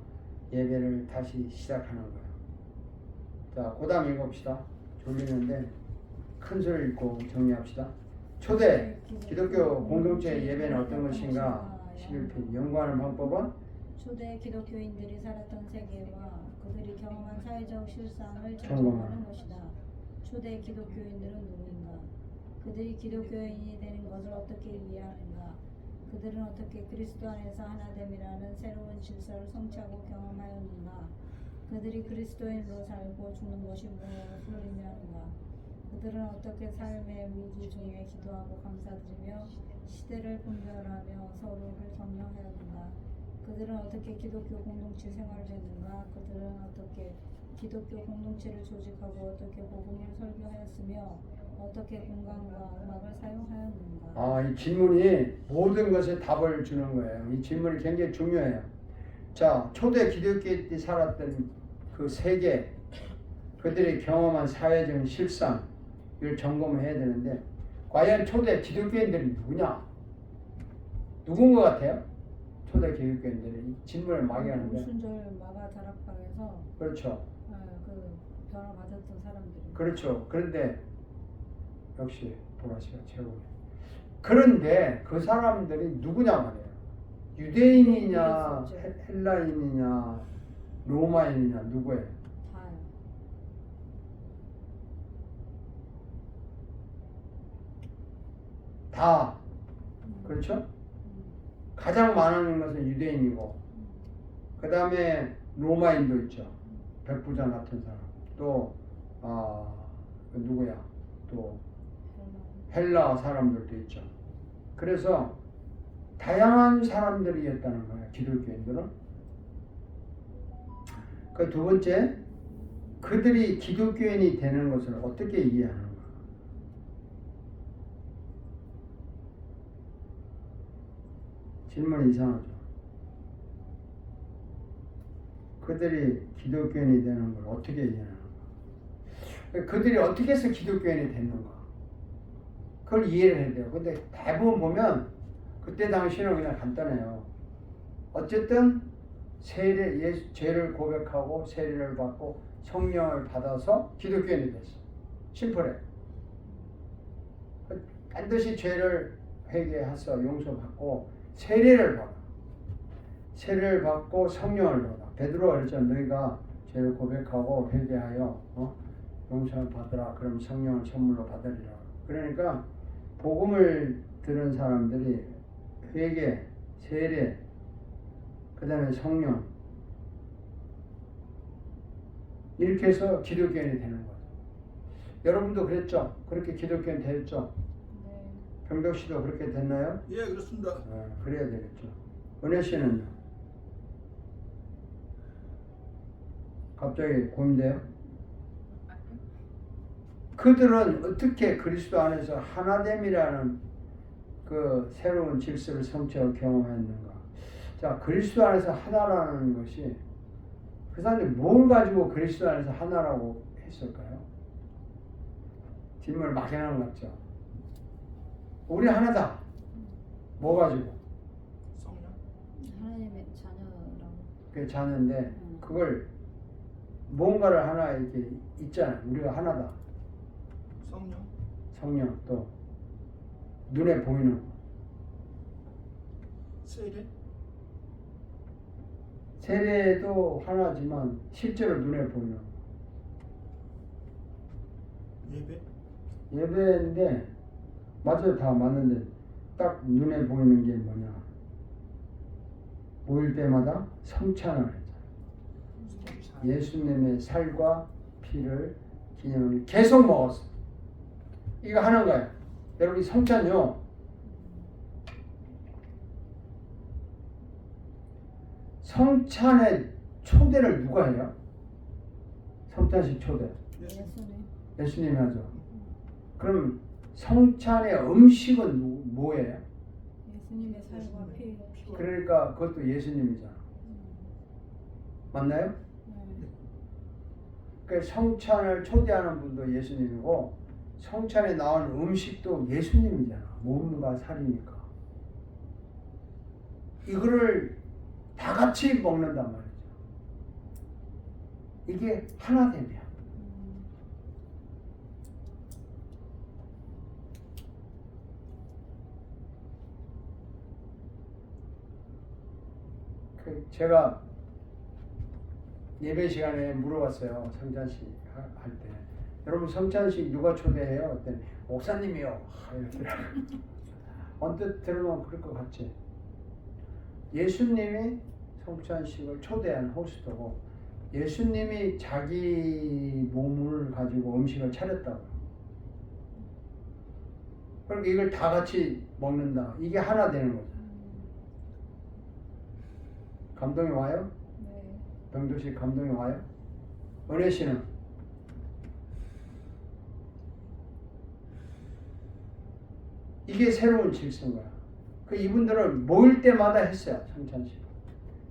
예배를 다시 시작하는 거예요. 자, 그 다음 읽어봅시다. 졸리는데 큰 소리 읽고 정리합시다. 초대 기독교 공동체 예배는 어떤 것인가? 11편 연구하는 방법은 초대 기독교인들이 살았던 세계와 그들이 경험한 사회적 실상을 점검하는 것이다. 초대 기독교인들은 누구인가? 그들이 기독교인이 되는 것을 어떻게 이해하는가? 그들은 어떻게 그리스도 안에서 하나됨이라는 새로운 질서를 성취하고 경험하였는가? 그들이 그리스도인으로 살고 죽는 것이 무엇을 의미하는가? 그들은 어떻게 삶의 위기 중에 기도하고 감사드리며 시대를 분별하며 서로를 격려하였는가? 그들은 어떻게 기독교 공동체 생활을 했는가? 그들은 어떻게 기독교 공동체를 조직하고 어떻게 복음을 설교하였으며 어떻게 공간과 음악을 사용하였는가? 이 질문이 모든 것에 답을 주는 거예요. 이 질문이 굉장히 중요해요. 자, 초대 기독교인들이 살았던 그 세계, 그들이 경험한 사회적인 실상, 이걸 점검해야 되는데, 과연 초대 기독교인들이 누구냐? 누군 것 같아요? 초대 기독교인들이 이 질문을 많이 하는데. 오순절 마가 다락방에서 그렇죠. 그 변화 받았던 사람들이. 그렇죠. 그런데 역시 보라씨가 최고예요. 그런데 그 사람들이 누구냐 말이에요. 유대인이냐, 헬라인이냐, 로마인이냐, 누구예요? 다요. 다. 그렇죠? 가장 많은 것은 유대인이고, 그 다음에 로마인도 있죠. 백부장 같은 사람. 또, 누구야? 또, 헬라 사람들도 있죠. 그래서 다양한 사람들이었다는 거예요. 기독교인들은. 그 두 번째, 그들이 기독교인이 되는 것을 어떻게 이해하는가? 질문이 이상하죠. 그들이 기독교인이 되는 걸 어떻게 이해하는가? 그들이 어떻게 해서 기독교인이 됐는가? 그걸 이해를 해야 돼요. 근데 대부분 보면 그때 당시는 그냥 간단해요. 어쨌든 죄를 고백하고 세례를 받고 성령을 받아서 기독교인이 됐어. 심플해. 반드시 죄를 회개해서 용서받고 세례를 받아. 세례를 받고 성령을 받아. 베드로가 그랬잖아. 너희가 죄를 고백하고 회개하여 용서를 받으라. 그럼 성령을 선물로 받으리라. 그러니까 복음을 들은 사람들이 회개, 세례, 그 다음에 성령 이렇게 해서 기독교인이 되는 거예요. 여러분도 그랬죠? 그렇게 기독교인 되었죠? 네. 병덕 씨도 그렇게 됐나요? 예, 그렇습니다. 그래야 되겠죠. 은혜 씨는요? 갑자기 고민돼요? 그들은 어떻게 그리스도 안에서 하나됨이라는 그 새로운 질서를 성취하고 경험했는가? 자, 그리스도 안에서 하나라는 것이 그 사람들이 뭘 가지고 그리스도 안에서 하나라고 했을까요? 질문을 막연한 것 같죠? 우리 하나다. 뭐 가지고? 성령. 하나님의 자녀라고. 그 자는데 그걸 뭔가를 하나 이렇게 있잖아요. 우리가 하나다. 성령. 성령 또 눈에 보이는 거. 세례. 세례도 하나지만 실제로 눈에 보이는 거. 예배. 예배인데 맞아요. 다 맞는데 딱 눈에 보이는 게 뭐냐? 모일 때마다 성찬을 했잖아요. 예수님의 살과 피를 기념하며 계속 먹었어. 이거 하는 거예요. 여러분 성찬요. 성찬의 초대를 누가 해요? 성찬식 초대. 예수님. 예수님이 하죠. 그럼 성찬의 음식은 뭐예요? 예수님의 살과 피. 그러니까 그것도 예수님이잖아. 맞나요? 네. 그 성찬을 초대하는 분도 예수님이고 성찬에 나온 음식도 예수님이잖아. 몸과 살이니까. 이거를 다 같이 먹는단 말이죠. 이게 하나됨이야. 제가 예배 시간에 물어봤어요. 성찬식 할 때. 여러분 성찬식 누가 초대해요? 그랬더니 목사님이요. 이렇게. 언뜻 들으면 그럴 것 같지. 예수님이 성찬식을 초대한 호스트고 예수님이 자기 몸을 가지고 음식을 차렸다고. 그러니까 이걸 다 같이 먹는다. 이게 하나 되는 거죠. 감동이 와요? 네. 병도씨 감동이 와요? 은혜 씨는? 이게 새로운 질서인 거야. 그 이분들은 모일 때마다 했어요. 성찬식.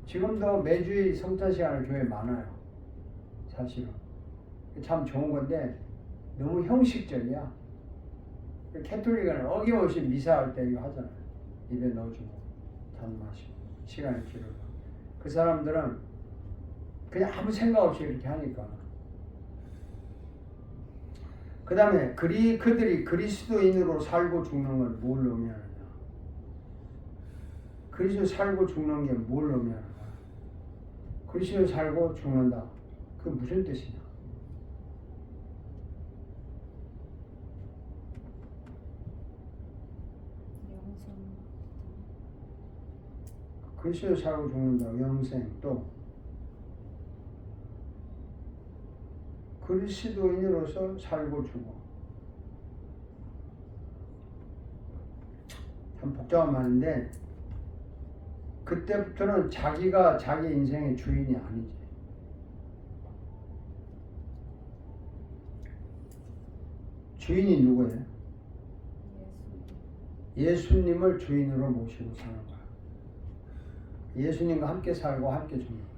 지금도 매주일 성찬식 하는 교회 많아요. 사실은. 참 좋은 건데 너무 형식적이야. 캐톨릭은 어김없이 미사할 때 이거 하잖아요. 입에 넣어주고 잔 마시고 시간이 길어요. 그 사람들은 그냥 아무 생각 없이 이렇게 하니까. 그 다음에 그들이 그리스도인으로 살고 죽는 건 뭘 의미하느냐. 그리스도 살고 죽는 게 뭘 의미하느냐. 그리스도 살고 죽는다. 그게 무슨 뜻이냐. 영성. 그리스도 살고 죽는다. 영생. 또 그리스도인으로서 살고 죽어. 참 복잡한 말인데 그때부터는 자기가 자기 인생의 주인이 아니지. 주인이 누구예요? 예수님을 주인으로 모시고 사는 거야. 예수님과 함께 살고 함께 죽는 거야.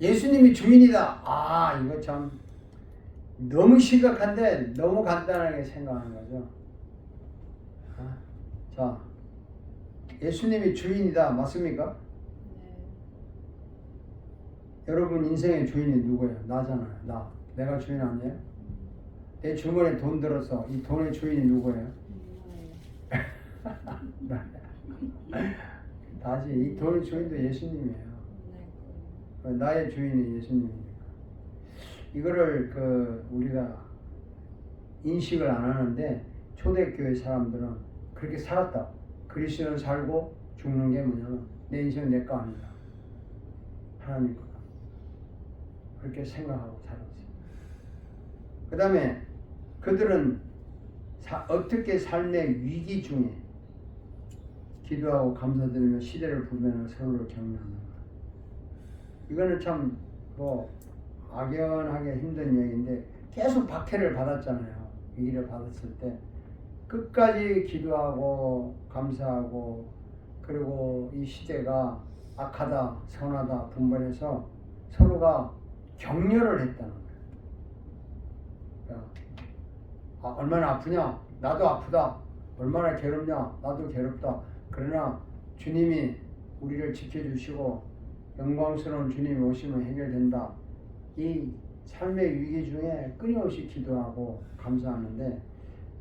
예수님이 주인이다. 아, 이거 참 너무 심각한데 너무 간단하게 생각하는 거죠. 자, 예수님이 주인이다. 맞습니까? 네. 여러분 인생의 주인이 누구예요? 나잖아요. 나. 내가 주인 아니에요? 내 주머니에 돈 들어서 이 돈의 주인이 누구예요? 나. 다시 이 돈의 주인도 예수님이에요. 나의 주인이 예수님이니까. 이거를 우리가 인식을 안 하는데 초대교회 사람들은 그렇게 살았다. 그리스도는 살고 죽는 게 뭐냐면 내 인생은 내 거 아니다. 하나님 거다. 그렇게 생각하고 살았어요. 그 다음에 그들은 어떻게 삶의 위기 중에 기도하고 감사드리며 시대를 부르며 서로를 격려하는가. 이거는 참 막연하게 힘든 얘기인데 계속 박해를 받았잖아요. 위기를 받았을 때 끝까지 기도하고 감사하고 그리고 이 시대가 악하다 선하다 분별해서 서로가 격려를 했다는 거예요. 그러니까 얼마나 아프냐? 나도 아프다. 얼마나 괴롭냐? 나도 괴롭다. 그러나 주님이 우리를 지켜주시고 영광스러운 주님이 오시면 해결된다. 이 삶의 위기 중에 끊임없이 기도하고 감사하는데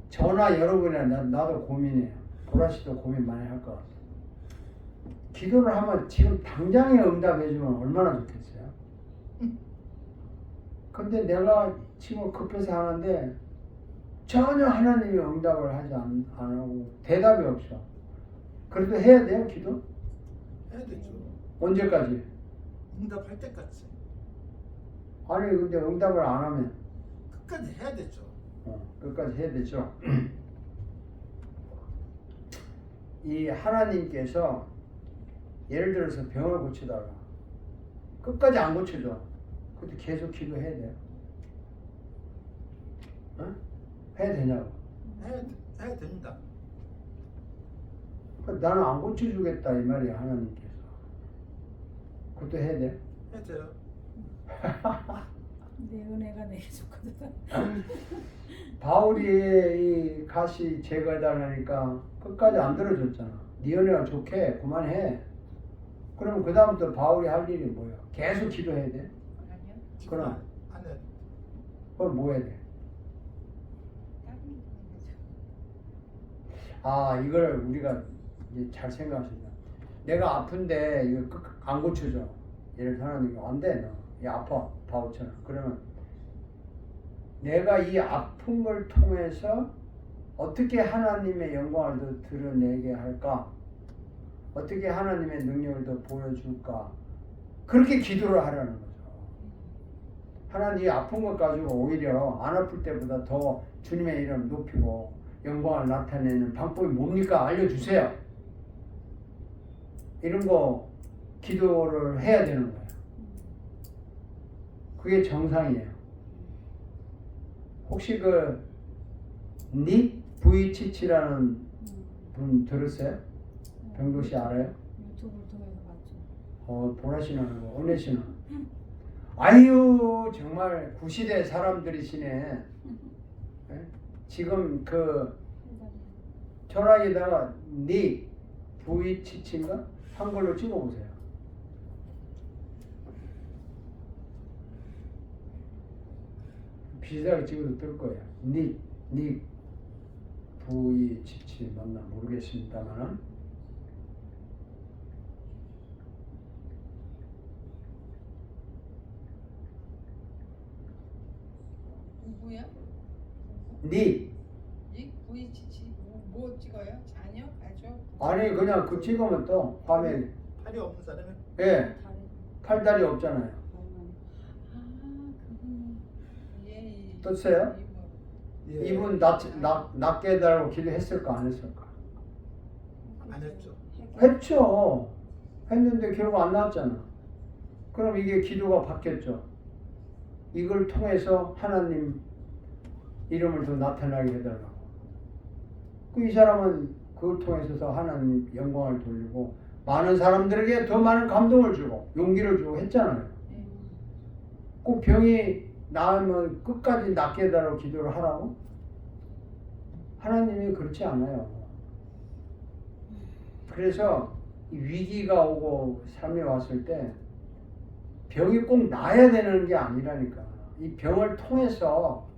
저나 여러분이나 나도 고민해요. 보라씨도 고민 많이 할 것 같아요. 기도를 하면 지금 당장에 응답해주면 얼마나 좋겠어요. 근데 내가 지금 급해서 하는데 전혀 하나님이 응답을 하지 안 하고 대답이 없어. 그래도 해야 돼요, 기도? 해야 되죠. 언제까지? 응답할 때까지 아니 근데 응답을 안 하면 끝까지 해야 되죠. 끝까지 해야 되죠. 이 하나님께서 예를 들어서 병을 고치다가 끝까지 안 고쳐줘. 그것도 계속 기도해야 돼요. 해야 되냐고. 해야 됩니다. 그러니까 나는 안 고쳐주겠다 이 말이야 하나님께서. 그것도 해야 돼. 해야 돼요. 내 은혜가 내게 좋거든. 바울이 이 가시 제거해달라니까 끝까지 안 들어줬잖아. 네 은혜가 좋게 그만해. 그럼 그 다음부터 바울이 할 일이 뭐야? 계속 기도해야 돼. 아니요. 그럼 안 해요. 그걸 뭐 해야 돼? 다른 거죠. 아 이걸 우리가 이제 잘 생각하신다. 내가 아픈데 이거 안 고쳐져. 이렇게 하는 거 안 돼. 너. 이 아파. 바보처럼. 그러면 내가 이 아픈 걸 통해서 어떻게 하나님의 영광을 더 드러내게 할까? 어떻게 하나님의 능력을 더 보여줄까? 그렇게 기도를 하라는 거죠. 하나님 이 아픈 것 가지고 오히려 안 아플 때보다 더 주님의 이름 높이고 영광을 나타내는 방법이 뭡니까? 알려주세요. 이런 거 기도를 해야 되는 거예요. 그게 정상이에요. 혹시 닉 부이치치라는 분 들었어요? 병도씨 알아요? 유튜브를 통해서 봤죠. 보라씨는 거, 은혜씨는. 아유 정말 구시대 사람들이시네. 예? 지금 철학에다가 닉 부이치치인가? 한글로 찍어보세요. 비슷하게 찍어도 뜰 거예요. 닉 부이치치 맞나 모르겠습니다만은 누구야? 닉 이 VCC 뭐 찍어요? 자녀? 가족? 아니 그냥 그 찍으면 또 화면에 팔이 없는 사람이 예 다리 팔다리 없잖아요. 발만. 그분이 예. 떴어요? 예, 이분 낫게 해달라고 기도했을까 안 했을까? 안 했죠. 했죠. 했는데 결국 안 나왔잖아. 그럼 이게 기도가 바뀌었죠. 이걸 통해서 하나님 이름을 더 나타나게 해달라고. 이 사람은 그걸 통해서 하나님 영광을 돌리고 많은 사람들에게 더 많은 감동을 주고 용기를 주고 했잖아요. 꼭 병이 나으면 끝까지 낫게 해달라고 기도를 하라고? 하나님이 그렇지 않아요. 그래서 위기가 오고 삶이 왔을 때 병이 꼭 나아야 되는 게 아니라니까. 이 병을 통해서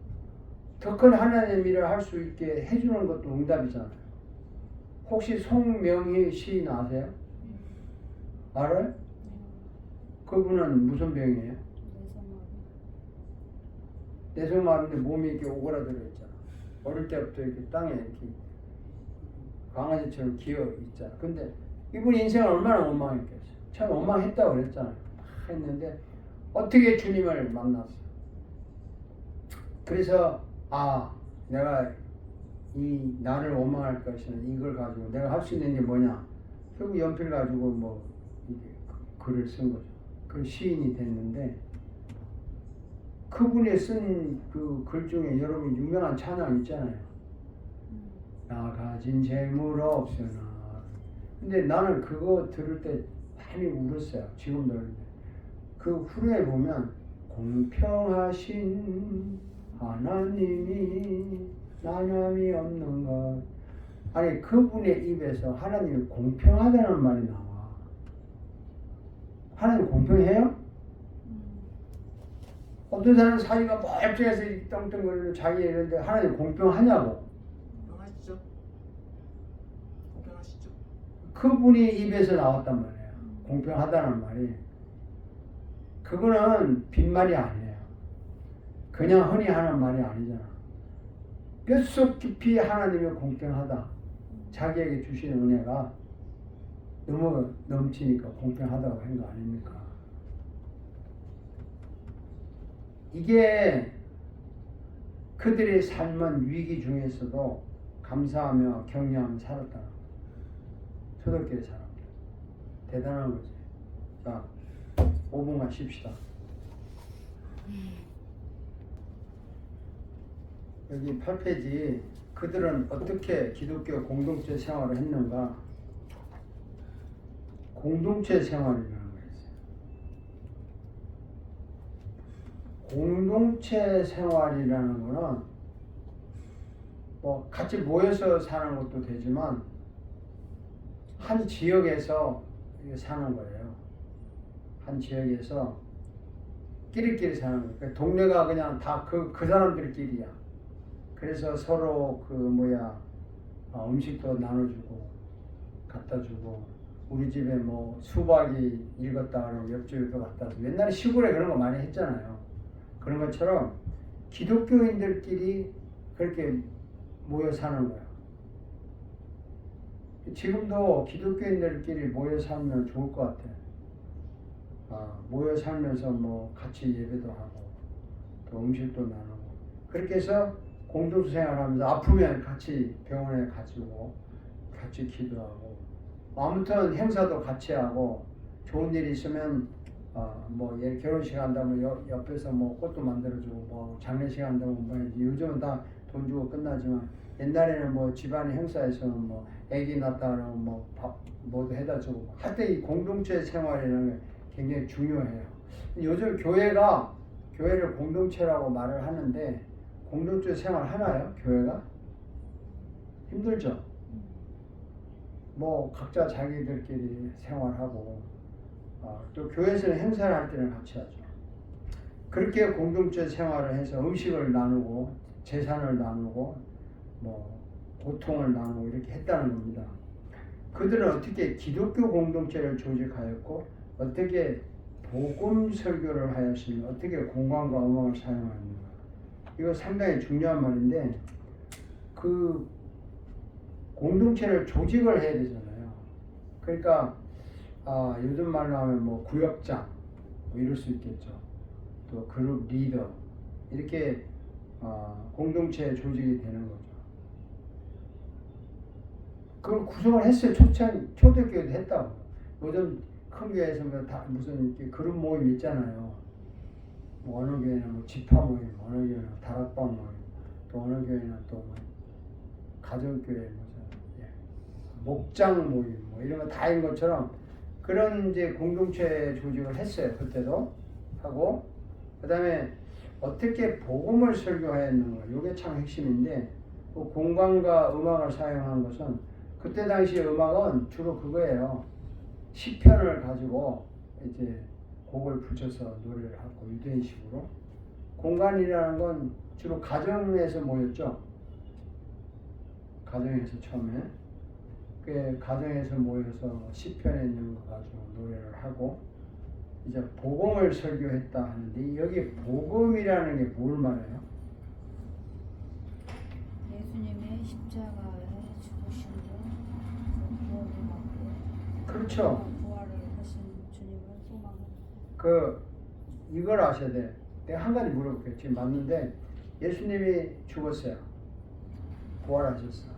더 큰 하나님의 일을 할 수 있게 해주는 것도 응답이잖아요. 혹시 송명희 시인 아세요? 알아요? 그분은 무슨 병이에요? 내성마비인데 몸이 이렇게 오그라들어 있잖아. 어릴 때부터 이렇게 땅에 이렇게 강아지처럼 기어 있잖아. 근데 이분 인생을 얼마나 원망했겠어요. 참 원망했다고 그랬잖아요. 했는데 어떻게 주님을 만났어. 그래서 내가 이 나를 원망할 것이는 이걸 가지고 내가 할 수 있는 게 뭐냐. 결국 연필 가지고 뭐 이게 글을 쓴 거죠. 그 시인이 됐는데 그분이 쓴 그 글 중에 여러분 유명한 찬양 있잖아요. 나 가진 재물 없으나. 근데 나는 그거 들을 때 많이 울었어요. 지금도 그런데 그 후에 보면 공평하신 하나님이 나념이 없는 것. 아니 그분의 입에서 하나님이 공평하다는 말이 나와. 하나님 공평해요? 어떤 사람은 사이가 멀쩡해서 떵떵거리는 자기 이런데 하나님 공평하냐고. 공평하시죠? 공평하시죠? 그분이 입에서 나왔단 말이에요. 공평하다는 말이. 그거는 빈말이 아니에요. 그냥 흔히 하는 말이 아니잖아. 뼛속 깊이 하나님이 공평하다. 자기에게 주시는 은혜가 너무 넘치니까 공평하다고 한 거 아닙니까? 이게 그들의 삶은 위기 중에서도 감사하며 격려하며 살았다. 초대교회 사람들. 대단한 거지. 자, 5분간 쉽시다. 여기 8페이지 그들은 어떻게 기독교 공동체 생활을 했는가? 공동체 생활이라는 거 있어요. 공동체 생활이라는 거는 뭐 같이 모여서 사는 것도 되지만 한 지역에서 사는 거예요. 한 지역에서 끼리끼리 사는 거예요. 그러니까 동네가 그냥 다 그 사람들끼리야. 그래서 서로 음식도 나눠주고 갖다 주고 우리 집에 뭐 수박이 익었다 그러면 옆집에 또 갖다 줘. 옛날에 시골에 그런 거 많이 했잖아요. 그런 것처럼 기독교인들끼리 그렇게 모여 사는 거야. 지금도 기독교인들끼리 모여 살면 좋을 것 같아. 모여 살면서 뭐 같이 예배도 하고 또 음식도 나누고 그렇게 해서 공동체 생활하면서 아프면 같이 병원에 가지고 같이 기도하고 아무튼 행사도 같이 하고 좋은 일이 있으면 뭐 결혼식 한다면 옆에서 뭐 꽃도 만들어주고 뭐 장례식 한다면 뭐 요즘은 다 돈 주고 끝나지만 옛날에는 뭐 집안 행사에서는 뭐 아기 낳다 그러면 뭐 밥 뭐도 해다 주고 할 때 이 공동체 생활이라는 게 굉장히 중요해요. 요즘 교회를 공동체라고 말을 하는데 공동체 생활 하나요? 교회가? 힘들죠. 뭐 각자 자기들끼리 생활하고 또 교회에서는 행사를 할 때는 같이 하죠. 그렇게 공동체 생활을 해서 음식을 나누고 재산을 나누고 뭐 고통을 나누고 이렇게 했다는 겁니다. 그들은 어떻게 기독교 공동체를 조직하였고 어떻게 복음 설교를 하였으며 어떻게 공간과 음악을 사용하였는가. 이거 상당히 중요한 말인데 그 공동체를 조직을 해야 되잖아요. 그러니까 요즘 말로 하면 뭐 구역장 뭐 이럴 수 있겠죠. 또 그룹 리더 이렇게 공동체 조직이 되는 거죠. 그걸 구성을 했어요. 초대교회도 했다고. 요즘 큰 교회에서 다 무슨 그룹 모임 있잖아요. 뭐 어느 교회는 뭐 집화 모임, 어느 교회는 다락방 모임, 또 어느 교회는 또 뭐 가정교회 목장 모임 뭐 이런 거 다인 것처럼 그런 이제 공동체 조직을 했어요. 그때도 하고 그다음에 어떻게 복음을 설교하였는가. 이게 참 핵심인데 그 공간과 음악을 사용하는 것은 그때 당시 음악은 주로 그거예요. 시편을 가지고 이제 곡을 붙여서 노래를 하고 유대인식으로 공간이라는 건 주로 가정에서 모였죠. 가정에서 처음에 그 가정에서 모여서 시편에 있는 거 가지고 노래를 하고 이제 복음을 설교했다 하는데 여기 복음이라는 게 뭘 말해요? 예수님의 십자가에 죽으심으로 구원을 받고 그렇죠. 부활을 하신 주님을 소망합니다. 이걸 아셔야 돼. 내가 한 가지 물어볼게요. 지금 맞는데 예수님이 죽었어요. 부활하셨어.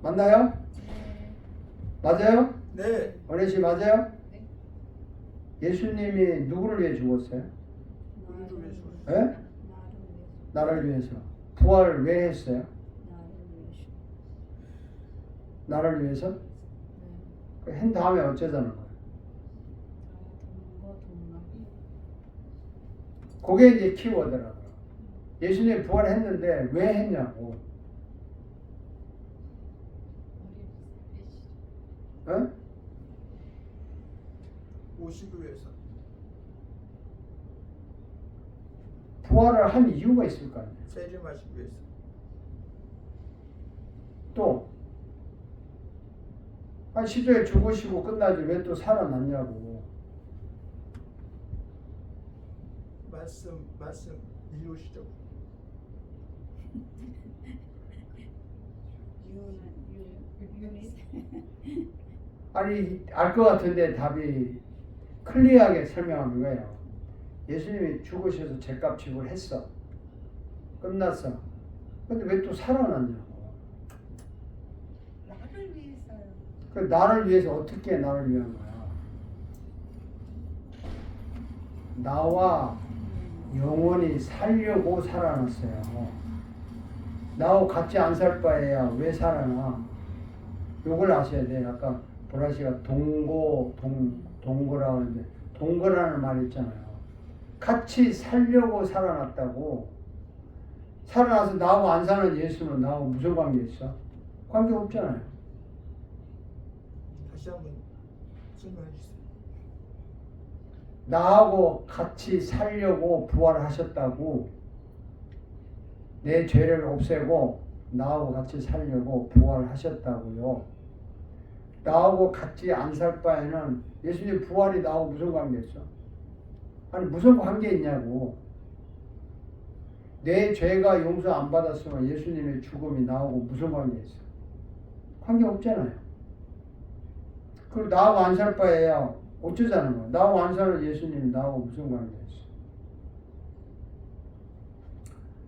맞나요? 네. 맞아요? 네. 원혜 씨 맞아요? 네. 예수님이 누구를 위해 죽었어요? 우리도 왜 죽었어요? 예? 나를 위해서. 나를 위해서. 부활을 왜 했어요? 나를 위해서. 나를 위해서? 네. 한 다음에 어쩌자는 거예요? 돈과 돈락이 그게 이제 키워드라고요. 예수님 부활했는데 왜 했냐고. 어? 오시기 위해서. 부활을 한 이유가 있을 거 아니에요. 세림하시기 위해서. 또 십자가에 죽으시고 끝나지 왜 또 살아났냐고. 말씀 이루시죠. 유닛. 아니 알 것 같은데 답이 클리어하게 설명하는 거예요. 예수님이 죽으셔서 죄값 지불했어. 끝났어. 근데 왜 또 살아났냐고. 나를 위해서요. 그 나를 위해서 어떻게 나를 위한 거야? 나와 영원히 살려고 살아났어요. 나하고 같이 안 살 바에야 왜 살아나? 요걸 아셔야 돼. 아까 보라 씨가 동거라고 하는데 동거라는 말이 있잖아요. 같이 살려고 살아났다고. 살아나서 나하고 안 사는 예수는 나하고 무슨 관계 있어? 관계 없잖아요. 다시 한번 설명해 주세요. 나하고 같이 살려고 부활하셨다고. 내 죄를 없애고 나하고 같이 살려고 부활하셨다고요. 나하고 같이 안 살 바에는 예수님 부활이 나하고 무슨 관계 있어? 아니 무슨 관계 있냐고. 내 죄가 용서 안 받았으면 예수님의 죽음이 나하고 무슨 관계 있어? 관계 없잖아요. 그리고 나하고 안 살 바에야 어쩌자는 거야. 나하고 안 사는 예수님이 나하고 무슨 관계 있어?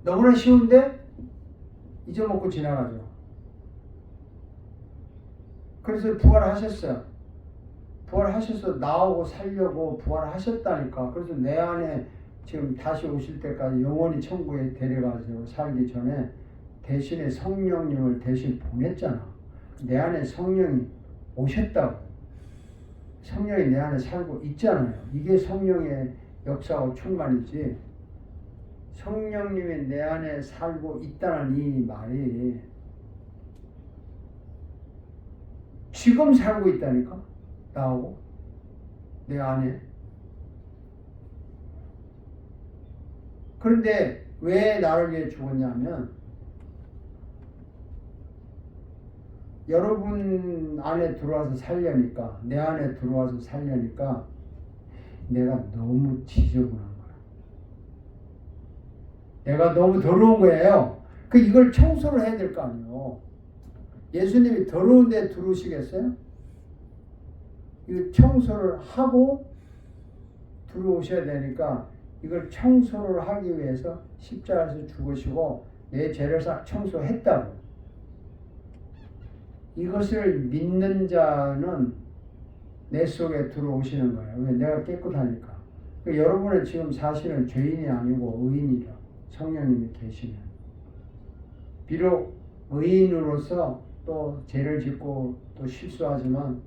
너무나 쉬운데 잊어먹고 지나가죠. 그래서 부활하셨어요. 부활하셔서 나오고 살려고 부활하셨다니까. 그래서 내 안에 지금 다시 오실 때까지 영원히 천국에 데려가서 살기 전에 대신에 성령님을 대신 보냈잖아. 내 안에 성령이 오셨다고. 성령이 내 안에 살고 있잖아요. 이게 성령의 역사와 충만이지. 성령님이 내 안에 살고 있다는 이 말이 지금 살고 있다니까. 나하고 내 안에. 그런데 왜 나를 위해 죽었냐면 여러분 안에 들어와서 살려니까, 내 안에 들어와서 살려니까 내가 너무 지저분한 거야. 내가 너무 더러운 거예요. 이걸 청소를 해야 될 거 아니에요. 예수님이 더러운 데 들어오시겠어요? 이거 청소를 하고 들어오셔야 되니까 이걸 청소를 하기 위해서 십자가에서 죽으시고 내 죄를 싹 청소했다고. 이것을 믿는 자는 내 속에 들어오시는 거예요. 왜? 내가 깨끗하니까. 여러분은 지금 사실은 죄인이 아니고 의인이라. 성령님이 계시면. 비록 의인으로서 또 죄를 짓고 또 실수하지만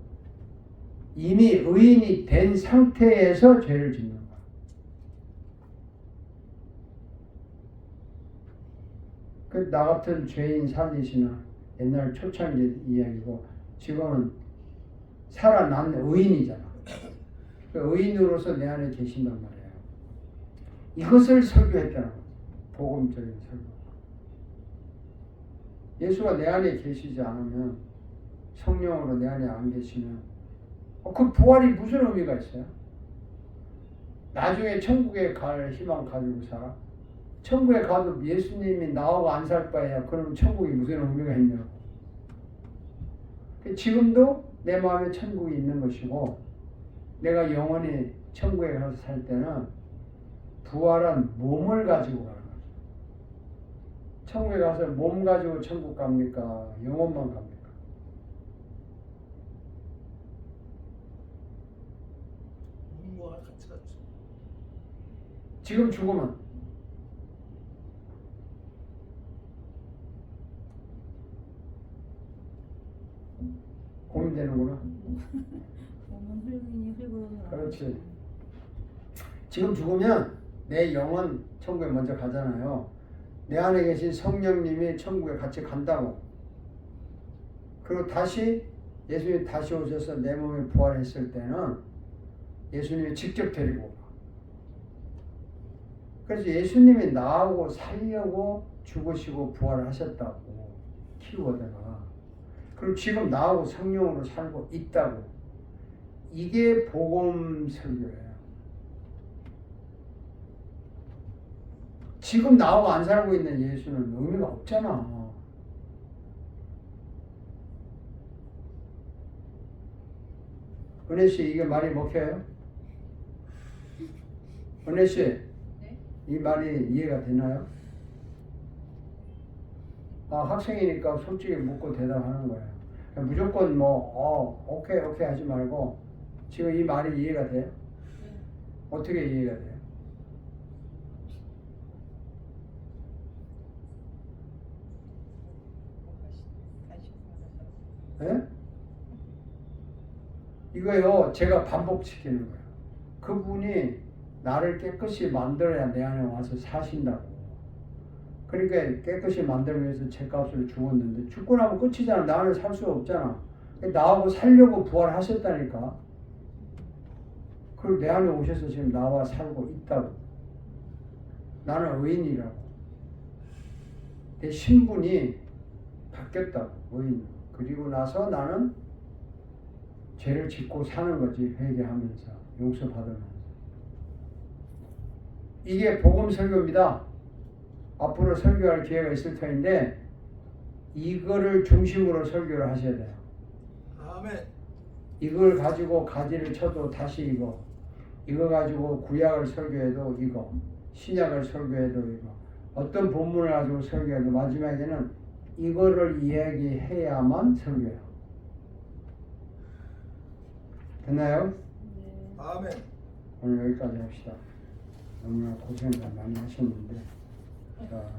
이미 의인이 된 상태에서 죄를 짓는 거야. 나 같은 죄인 살리시나 옛날 초창기 이야기고 지금은 살아난 의인이잖아. 의인으로서 내 안에 계신단 말이에요. 이것을 설교했다는 거지. 복음적인 설교. 예수가 내 안에 계시지 않으면, 성령으로 내 안에 안 계시면 그 부활이 무슨 의미가 있어요? 나중에 천국에 갈 희망 가지고 살아? 천국에 가도 예수님이 나하고 안 살 바에야 그럼 천국이 무슨 의미가 있냐고. 지금도 내 마음에 천국이 있는 것이고 내가 영원히 천국에 가서 살 때는 부활한 몸을 가지고 가는 거죠. 천국에 가서 몸 가지고 천국 갑니까? 영혼만 갑니까? 몸과 같이 갔죠. 지금 죽으면 고민되는구나. 몸은 흙이니 흙으로 돌아가고. 그렇지. 지금 죽으면 내 영혼 천국에 먼저 가잖아요. 내 안에 계신 성령님이 천국에 같이 간다고. 그리고 다시 예수님이 다시 오셔서 내 몸이 부활했을 때는 예수님이 직접 데리고 가. 그래서 예수님이 나하고 살려고 죽으시고 부활하셨다고 키워드가. 그리고 지금 나하고 성령으로 살고 있다고. 이게 복음 설교예요. 지금 나하고 안 살고 있는 예수는 의미가 없잖아. 은혜씨, 이게 말이 먹혀요? 은혜씨, 네? 이 말이 이해가 되나요? 학생이니까 솔직히 묻고 대답하는 거예요. 무조건 오케이 하지 말고 지금 이 말이 이해가 돼요? 어떻게 이해가 돼요? 예? 이거요, 제가 반복시키는 거예요. 그분이 나를 깨끗이 만들어야 내 안에 와서 사신다고. 그러니까 깨끗이 만들기 위해서 죄값을 죽었는데 죽고 나면 끝이잖아. 나 안에 살 수 없잖아. 나하고 살려고 부활하셨다니까. 그리고 내 안에 오셔서 지금 나와 살고 있다고. 나는 의인이라고. 내 신분이 바뀌었다고. 의인. 그리고 나서 나는 죄를 짓고 사는 거지. 회개하면서 용서받으면서. 이게 복음 설교입니다. 앞으로 설교할 기회가 있을 터인데 이거를 중심으로 설교를 하셔야 돼요. 아멘. 이걸 가지고 가지를 쳐도 다시 이거 가지고 구약을 설교해도 이거, 신약을 설교해도 이거, 어떤 본문을 가지고 설교해도 마지막에는 이거를 이야기해야만 설교해요. 됐나요? 네. 아멘. 오늘 여기까지 합시다. 너무나 고생을 많이 하셨는데 자,